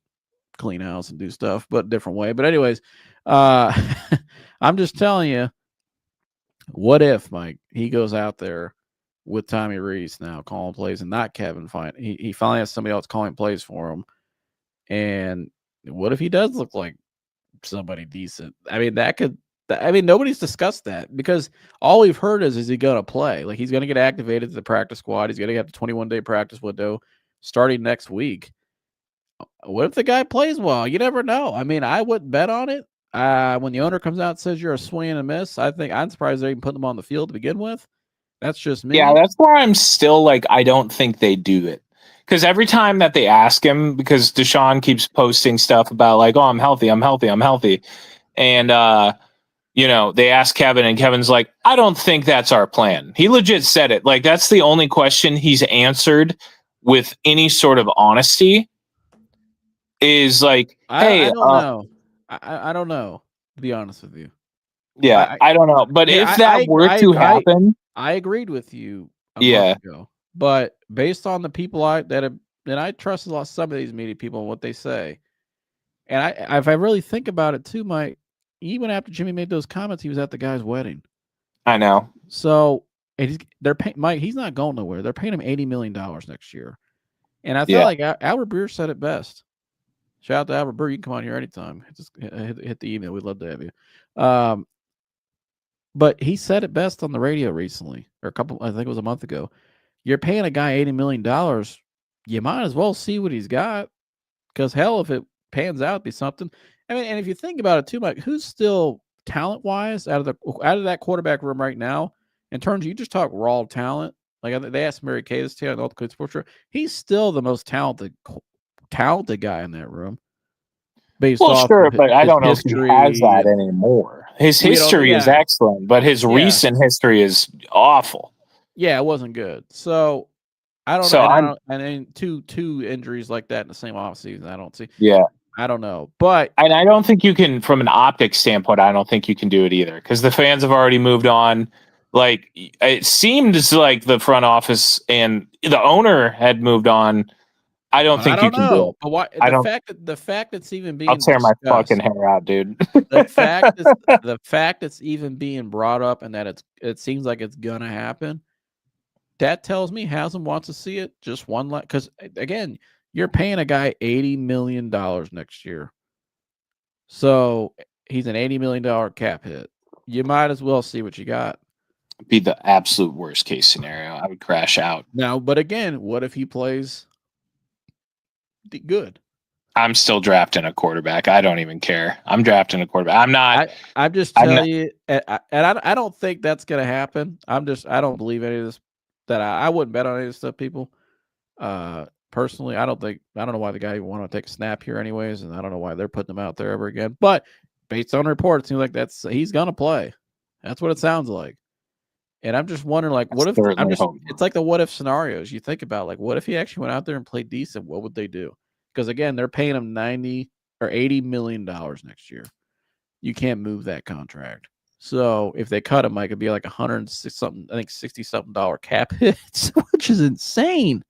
clean house and do stuff, but different way. But anyways, I'm just telling you, what if, Mike, he goes out there with Tommy Reese now calling plays and not Kevin Fine. He finally has somebody else calling plays for him. And what if he does look like somebody decent? I mean, nobody's discussed that, because all we've heard is he going to play? Like, he's going to get activated to the practice squad. He's going to get the 21-day practice window starting next week. What if the guy plays well? You never know. I mean, I wouldn't bet on it. When the owner comes out and says you're a swing and a miss, I'm surprised they even put them on the field to begin with. That's just me. Yeah, that's where I'm still like, I don't think they do it. Because every time that they ask him, because Deshaun keeps posting stuff about like, oh, I'm healthy. And, they ask Kevin, and Kevin's like, I don't think that's our plan. He legit said it. Like, that's the only question he's answered with any sort of honesty is like, hey, I don't know. I don't know, To be honest with you. Yeah, I don't know. But Yeah, if that were to happen, I agreed with you a yeah, month ago. But based on the people that I trust a lot some of these media people and what they say, and if I really think about it too, Mike, even after Jimmy made those comments, he was at the guy's wedding. I know. So they're paying Mike. He's not going nowhere. They're paying him $80 million next year, and I felt like Albert Breer said it best. Shout out to Albert Breer. You can come on here anytime. Just hit the email. We'd love to have you. But he said it best on the radio recently, or I think it was a month ago. You're paying a guy $80 million. You might as well see what he's got, because hell, if it pans out, be something. I mean, and if you think about it too, Mike, who's still talent wise out of that quarterback room right now? In terms, you just talk raw talent. Like they asked Mary Kay this today on the Ultimate Sports Show. He's still the most talented guy in that room. Based off sure, of but I don't know if he has that and anymore. His history is excellent, but his recent history is awful. Yeah, it wasn't good. So I don't know. And then two injuries like that in the same offseason, I don't see. Yeah. I don't know. But and I don't think you can, from an optics standpoint, I don't think you can do it either, because the fans have already moved on. Like, it seemed like the front office and the owner had moved on. I don't think you can do it. But why, the fact it's even being I'll tear my discussed, fucking hair out, dude. the fact it's even being brought up and that it seems like it's gonna happen, that tells me Haslam wants to see it just one because again, you're paying a guy $80 million next year. So he's an $80 million cap hit. You might as well see what you got. Be the absolute worst case scenario. I would crash out. Now, but again, what if he plays good? I'm still drafting a quarterback. I don't even care. I'm drafting a quarterback. I'm not. I'm just telling you, and I don't think that's going to happen. I don't believe any of this. That I wouldn't bet on any of this stuff, people. Personally, I don't know why the guy would want to take a snap here anyways, and I don't know why they're putting him out there ever again. But based on reports, it seems like he's going to play. That's what it sounds like. And I'm just wondering, like, what if it's like the what if scenarios you think about, like, what if he actually went out there and played decent? What would they do? Because again, they're paying him $90 or $80 million next year. You can't move that contract. So if they cut him, Mike, it'd be like $60-something cap hit, which is insane.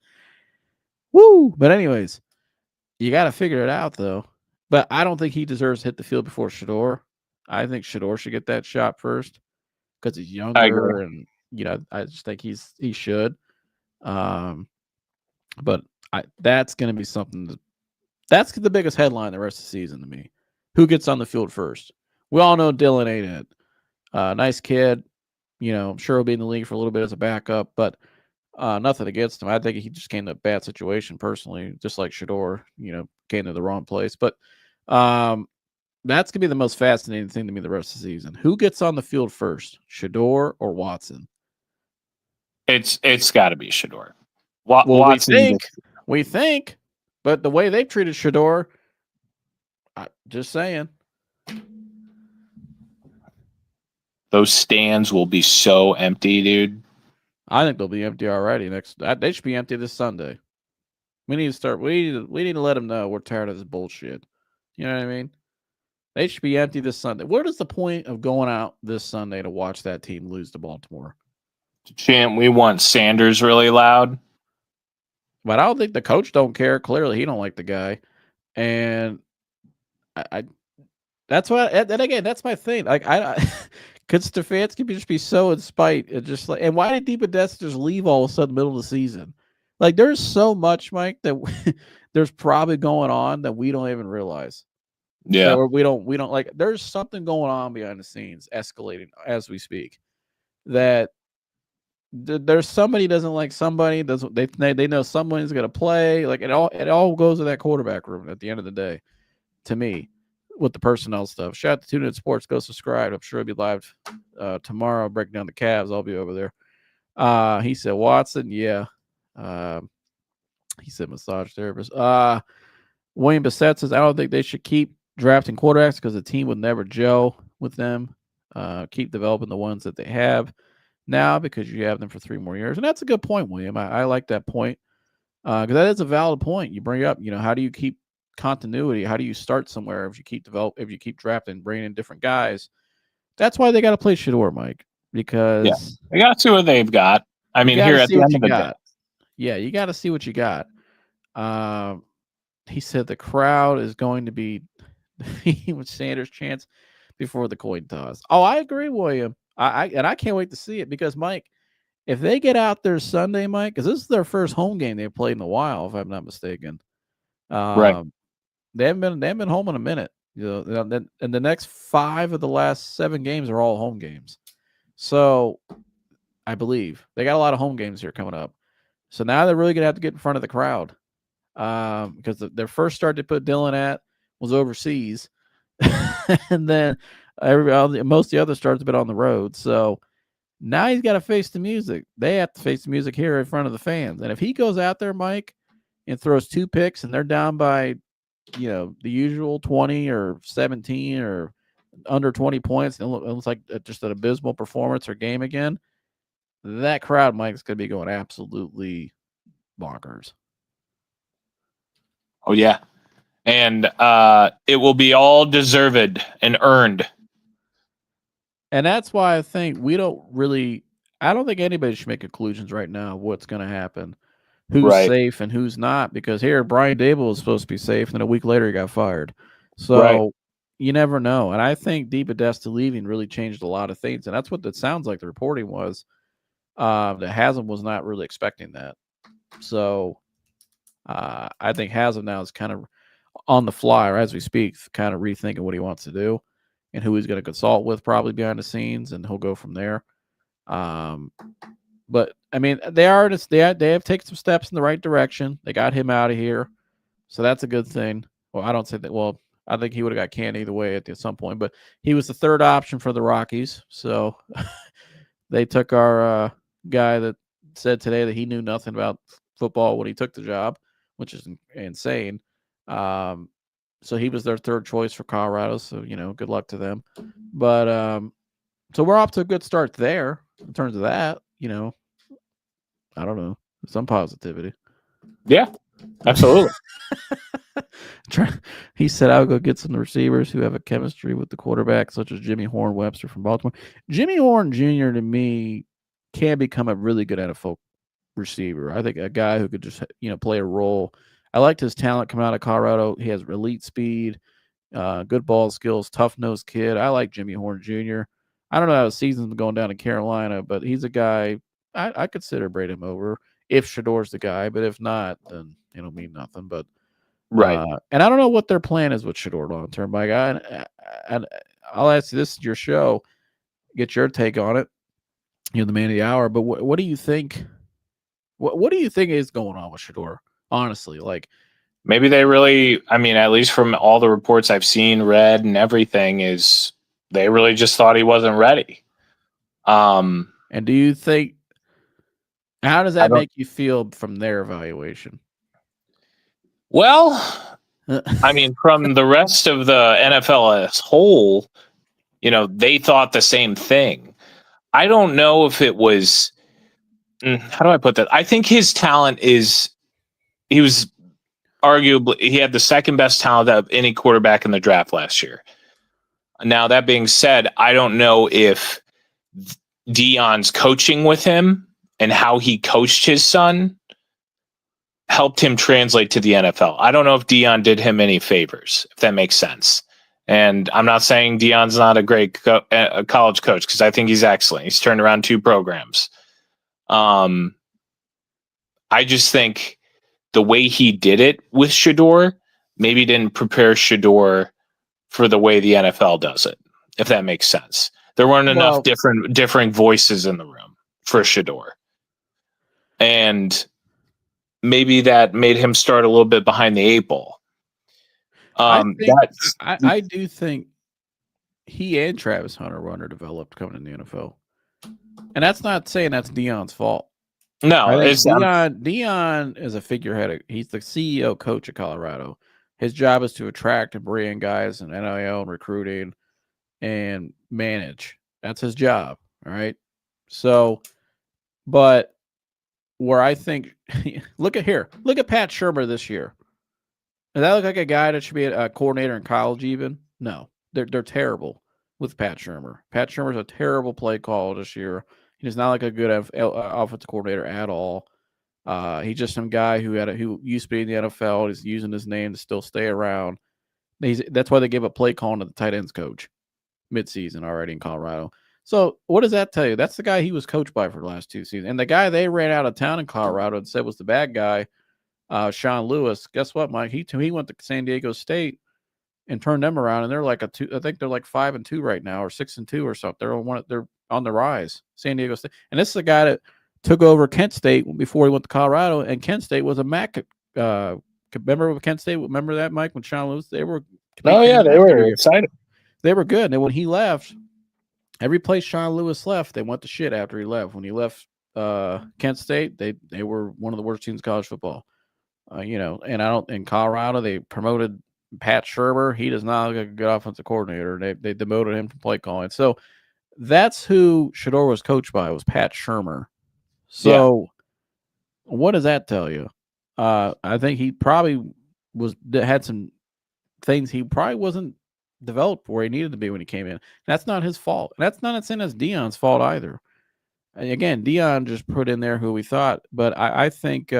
Woo! But anyways, you got to figure it out though. But I don't think he deserves to hit the field before Shedeur. I think Shedeur should get that shot first because he's younger, and I just think he should. But that's going to be something that's the biggest headline the rest of the season to me. Who gets on the field first? We all know Dylan ain't it. Nice kid. I'm sure he'll be in the league for a little bit as a backup, but nothing against him. I think he just came to a bad situation personally, just like Shedeur, came to the wrong place. But that's going to be the most fascinating thing to me the rest of the season. Who gets on the field first, Shedeur or Watson? It's got to be Shedeur. Watson, we think, but the way they've treated Shedeur, just saying. Those stands will be so empty, dude. I think they'll be empty already. They should be empty this Sunday. We need to start. We need to let them know we're tired of this bullshit. You know what I mean? They should be empty this Sunday. What is the point of going out this Sunday to watch that team lose to Baltimore? Champ, we want Sanders really loud. But I don't think the coach don't care. Clearly, he don't like the guy, and I that's why. And again, that's my thing. Like could Stefanski just be so in spite? And just like, and why did DePodesta just leave all of a sudden middle of the season? Like, there's so much, Mike, that there's probably going on that we don't even realize. Yeah, or we don't like. There's something going on behind the scenes, escalating as we speak. That there's somebody doesn't like somebody. They know someone's gonna play. Like it all goes to that quarterback room at the end of the day. To me, with the personnel stuff. Shout out to Tune In Sports. Go subscribe. I'm sure I'll be live tomorrow breaking down the Cavs. I'll be over there. He said Watson. Yeah. He said massage therapist. William Bassett says I don't think they should keep drafting quarterbacks because the team would never gel with them. Keep developing the ones that they have now because you have them for 3 more years. And that's a good point, William. I like that point because that is a valid point. You bring up, how do you keep continuity. How do you start somewhere if you keep drafting, bringing in different guys? That's why they got to play Shador, Mike, because They got to see what they've got. I mean, you got here to at see the what end you of the day. got. Yeah, you got to see what you got. He said the crowd is going to be with Sanders' chance before the coin toss. Oh, I agree, William. I can't wait to see it because, Mike, if they get out there Sunday, Mike, because this is their first home game they've played in a while, if I'm not mistaken. Right. They haven't been home in a minute. And the next 5 of the last 7 games are all home games. So I believe they got a lot of home games here coming up. So now they're really gonna have to get in front of the crowd. Because their first start they put Dylan at was overseas, and then most of the other starts have been on the road. So now he's got to face the music. They have to face the music here in front of the fans. And if he goes out there, Mike, and throws 2 picks, and they're down by, the usual 20 or 17 or under 20 points, and it looks like just an abysmal performance or game again, that crowd, Mike, is going to be going absolutely bonkers. Oh yeah, and it will be all deserved and earned. And that's why I think I don't think anybody should make conclusions right now of what's going to happen, who's Right. safe and who's not, because here Brian Dable was supposed to be safe, and then a week later he got fired. So Right. you never know. And I think DePodesta leaving really changed a lot of things, and that's what it sounds like the reporting was. That Haslam was not really expecting that. So I think Haslam now is kind of on the fly, or as we speak, kind of rethinking what he wants to do and who he's going to consult with probably behind the scenes, and he'll go from there. But I mean, they have taken some steps in the right direction. They got him out of here, so that's a good thing. Well, I don't say that. Well, I think he would have got canned either way at some point, but he was the third option for the Rockies. So they took our guy that said today that he knew nothing about football when he took the job, which is insane. So he was their third choice for Colorado. So, good luck to them. But so we're off to a good start there in terms of that. I don't know, some positivity. Yeah, absolutely. He said, "I would go get some receivers who have a chemistry with the quarterback, such as Jimmy Horn Webster from Baltimore." Jimmy Horn Jr. to me can become a really good NFL receiver. I think a guy who could just play a role. I liked his talent coming out of Colorado. He has elite speed, good ball skills, tough nosed kid. I like Jimmy Horn Jr. I don't know how the season's been going down in Carolina, but he's a guy I consider bring him over if Shador's the guy. But if not, then it'll mean nothing. But Right. and I don't know what their plan is with Shador long term, my guy. And I'll ask you, this is your show, get your take on it. You're the man of the hour. But what do you think? What do you think is going on with Shador? Honestly, like maybe they really. I mean, at least from all the reports I've seen, read, and everything, is they really just thought he wasn't ready. And do you think? How does that make you feel from their evaluation? Well, I mean, from the rest of the NFL as whole, they thought the same thing. I don't know if it was. How do I put that? I think his talent is. He was arguably he had the second best talent of any quarterback in the draft last year. Now that being said, I don't know if Deion's coaching with him and how he coached his son helped him translate to the NFL. I don't know if Deion did him any favors, if that makes sense. And I'm not saying Deion's not a great college coach, because I think he's excellent. He's turned around 2 programs. I just think the way he did it with Shador maybe didn't prepare Shador for the way the NFL does it, if that makes sense. There weren't enough different voices in the room for Shador. And maybe that made him start a little bit behind the 8 ball. I do think he and Travis Hunter were underdeveloped coming in the NFL. And that's not saying that's Deion's fault. No, it's Deion is a figurehead. He's the CEO coach of Colorado. His job is to attract and bring in guys in NIL and recruiting and manage. That's his job. All right. So, but where I think, look at Pat Shurmur this year. Does that look like a guy that should be a coordinator in college even? No. They're terrible with Pat Shurmur. Pat Shurmur's a terrible play call this year. He's not like a good offensive coordinator at all. He's just some guy who used to be in the NFL. He's using his name to still stay around. That's why they gave up play calling to the tight ends coach midseason already in Colorado. So what does that tell you? That's the guy he was coached by for the last 2 seasons. And the guy they ran out of town in Colorado and said was the bad guy, Sean Lewis. Guess what, Mike? He went to San Diego State and turned them around, and they're like I think they're like 5-2 right now, or 6-2 or something. They're on the rise. San Diego State, and this is the guy that took over Kent State before he went to Colorado, and Kent State was a MAC. Remember with Kent State? Remember that, Mike? When Sean Lewis, they were. Oh yeah, they were excited. They were good, and when he left, every place Sean Lewis left, they went to shit after he left. When he left Kent State, they were one of the worst teams in college football. And in Colorado, they promoted Pat Shurmur. He does not look like a good offensive coordinator. They demoted him from play calling. So that's who Shador was coached by, was Pat Shurmur. So what does that tell you? I think he probably had some things he probably wasn't developed where he needed to be when he came in. That's not his fault. That's not Deion's fault either. And again, Deion just put in there who we thought, but I think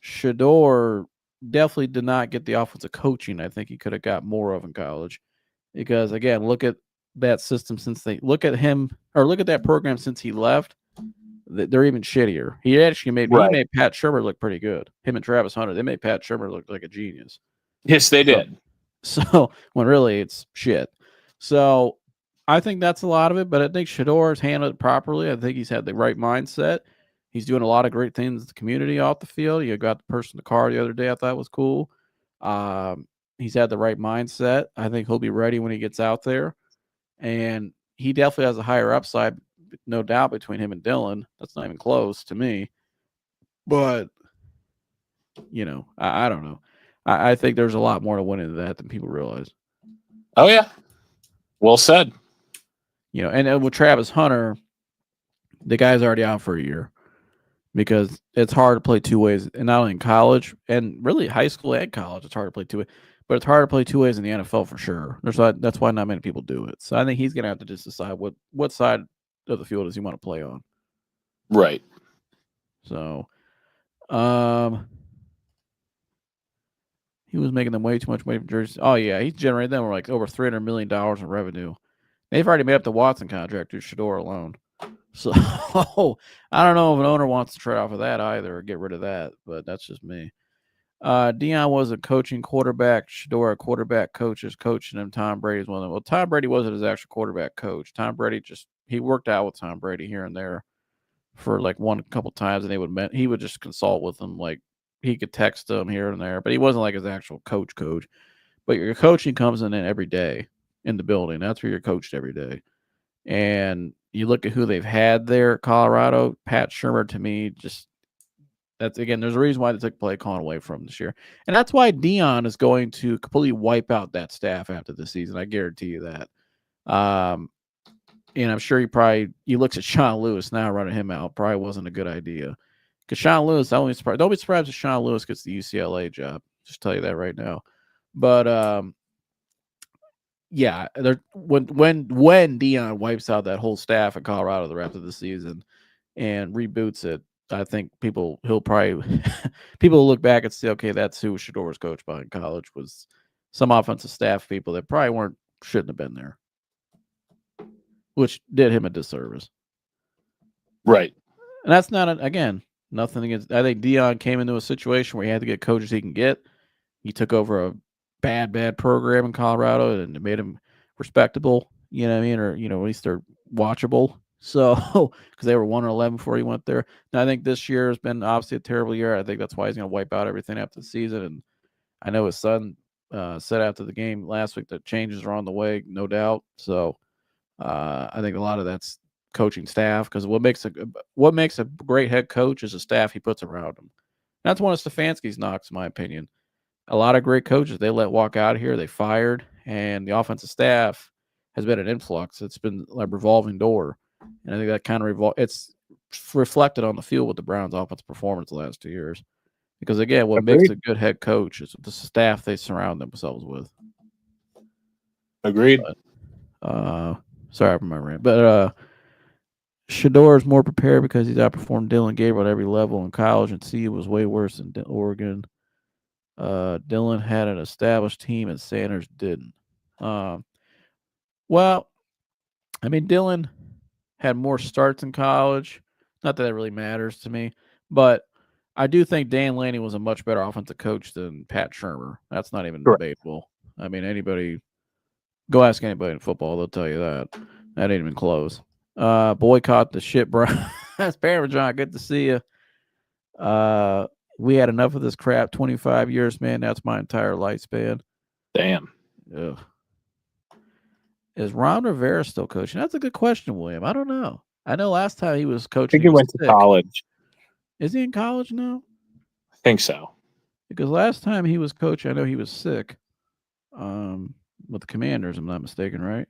Shador definitely did not get the offensive coaching I think he could have got more of in college. Because again, look at that system look at that program since he left. They're even shittier. He actually made Pat Shurmur look pretty good. Him and Travis Hunter, they made Pat Shurmur look like a genius. Yes, they did. So when really it's shit. So I think that's a lot of it, but I think Shador's handled it properly. I think he's had the right mindset. He's doing a lot of great things in the community off the field. You got the person in the car the other day I thought was cool. He's had the right mindset. I think he'll be ready when he gets out there. And he definitely has a higher upside, no doubt, between him and Dylan. That's not even close to me. But, I don't know. I think there's a lot more to win into that than people realize. Oh, yeah. Well said. And with Travis Hunter, the guy's already out for a year because it's hard to play two ways, and not only in college and really high school and college, it's hard to play two ways, but it's hard to play two ways in the NFL for sure. That's why not many people do it. So I think he's going to have to just decide what side of the field does he want to play on. Right. So, he was making them way too much money from jerseys. Oh yeah, he's generated them like over $300 million in revenue. They've already made up the Watson contract through Shador alone. So I don't know if an owner wants to trade off of that either or get rid of that, but that's just me. Deion was a coaching quarterback. Shador, a quarterback coach, is coaching him. Tom Brady's one of them. Well, Tom Brady wasn't his actual quarterback coach. Tom Brady he worked out with Tom Brady here and there for like couple times, and he would just consult with him. Like he could text him here and there, but he wasn't like his actual coach. But your coaching comes in every day in the building. That's where you're coached every day. And you look at who they've had there at Colorado, Pat Shurmur, to me, there's a reason why they took play calling away from him this year. And that's why Deion is going to completely wipe out that staff after the season. I guarantee you that. And I'm sure he looks at Sean Lewis now running him out. Probably wasn't a good idea. Because Sean Lewis, don't be surprised if Sean Lewis gets the UCLA job. Just tell you that right now. But yeah, when Deion wipes out that whole staff in Colorado the rest of the season and reboots it, I think people will look back and say, okay, that's who Shador was coached by in college, was some offensive staff people that probably shouldn't have been there, which did him a disservice. Right. And that's nothing against. I think Deion came into a situation where he had to get coaches he can get. He took over a bad program in Colorado and it made him respectable, you know what I mean? Or, at least they're watchable. So, because they were 1-11 before he went there. Now, I think this year has been obviously a terrible year. I think that's why he's going to wipe out everything after the season. And I know his son said after the game last week that changes are on the way, no doubt. So, I think a lot of that's coaching staff, because what makes a great head coach is the staff he puts around him. That's one of Stefanski's knocks, in my opinion. A lot of great coaches they let walk out of here, they fired, and the offensive staff has been an influx. It's been a revolving door, and I think that kind of it's reflected on the field with the Browns' offensive performance the last 2 years. Because again, what makes a good head coach is the staff they surround themselves with. Agreed. Sorry for my rant, but Shador is more prepared because he's outperformed Dylan Gabriel at every level in college, and CU was way worse than Oregon. Dylan had an established team, and Sanders didn't. Well, I mean, Dylan had more starts in college. Not that it really matters to me, but I do think Dan Lanning was a much better offensive coach than Pat Shurmur. That's not even debatable. I mean, go ask anybody in football, they'll tell you that. That ain't even close. Boycott the shit, bro. That's Parmesan. Good to see you. We had enough of this crap. 25 years, man. That's my entire lifespan. Damn. Ugh. Is Ron Rivera still coaching? That's a good question, William. I don't know. I know last time he was coaching. I think he went to college. Is he in college now? I think so. Because last time he was coaching, I know he was sick. With the Commanders, I'm not mistaken, right?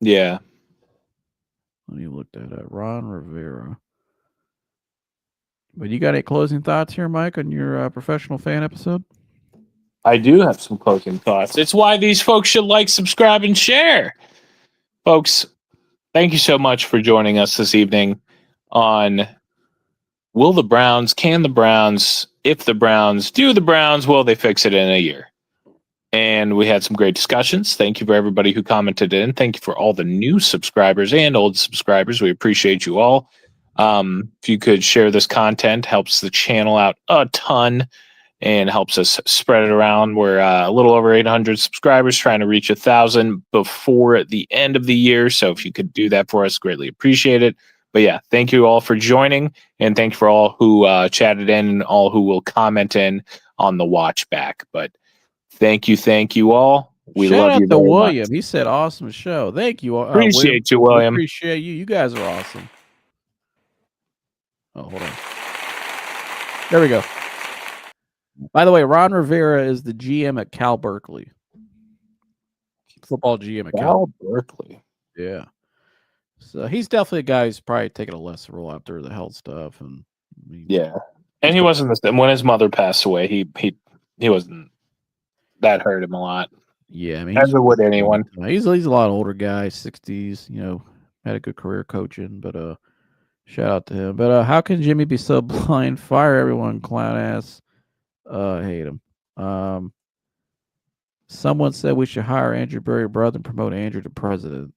Yeah. Let me look that up. Ron Rivera. But you got any closing thoughts here, Mike, on your professional fan episode? I do have some closing thoughts. It's why these folks should like, subscribe, and share. Folks, thank you so much for joining us this evening on Will the Browns, Can the Browns, If the Browns, Do the Browns, Will they fix it in a year? And we had some great discussions. Thank you for everybody who commented in. Thank you for all the new subscribers and old subscribers. We appreciate you all. If you could share this content, helps the channel out a ton and helps us spread it around. We're a little over 800 subscribers, trying to reach 1,000 before the end of the year. So if you could do that for us, greatly appreciate it. But yeah, thank you all for joining, and thank you for all who chatted in and all who will comment in on the watch back. But thank you all. We Shout love out you to very William. much. He said, "Awesome show." Thank you. Appreciate you, We William. appreciate you. You guys are awesome. Oh, hold on. There we go. By the way, Ron Rivera is the GM at Cal Berkeley. Football GM at Cal Berkeley. Yeah. So he's definitely a guy who's probably taking a lesser role after the health stuff. And yeah. And he wasn't the same. When his mother passed away, he wasn't, that hurt him a lot. Yeah, I mean, as it would anyone. He's a lot older guy, 60s, had a good career coaching, but shout out to him. But how can Jimmy be so blind? Fire everyone, clown ass. Hate him. Someone said we should hire Andrew Berry's brother and promote Andrew to president.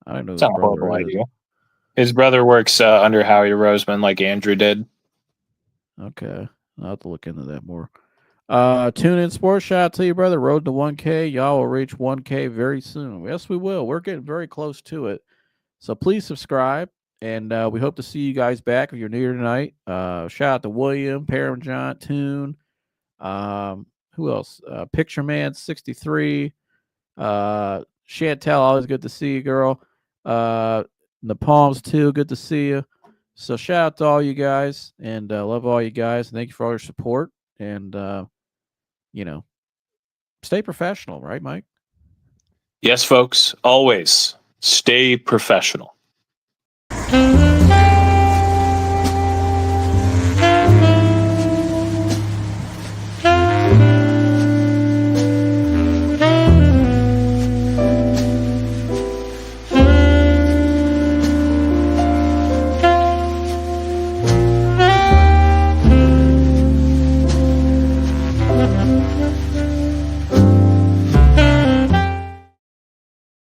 I don't know. It's not a horrible idea. His brother works under Howie Roseman like Andrew did. Okay. I'll have to look into that more. Tune in sports. Shout out to you, brother. Road to 1K. Y'all will reach 1K very soon. Yes, we will. We're getting very close to it. So please subscribe. And we hope to see you guys back if you're new tonight. Shout out to William, Parmesan, Tune. Who else? Picture Man 63. Chantel, always good to see you, girl. The Palms too, good to see you. So shout out to all you guys, and love all you guys. Thank you for all your support, and stay professional, right, Mike? Yes, folks. Always stay professional.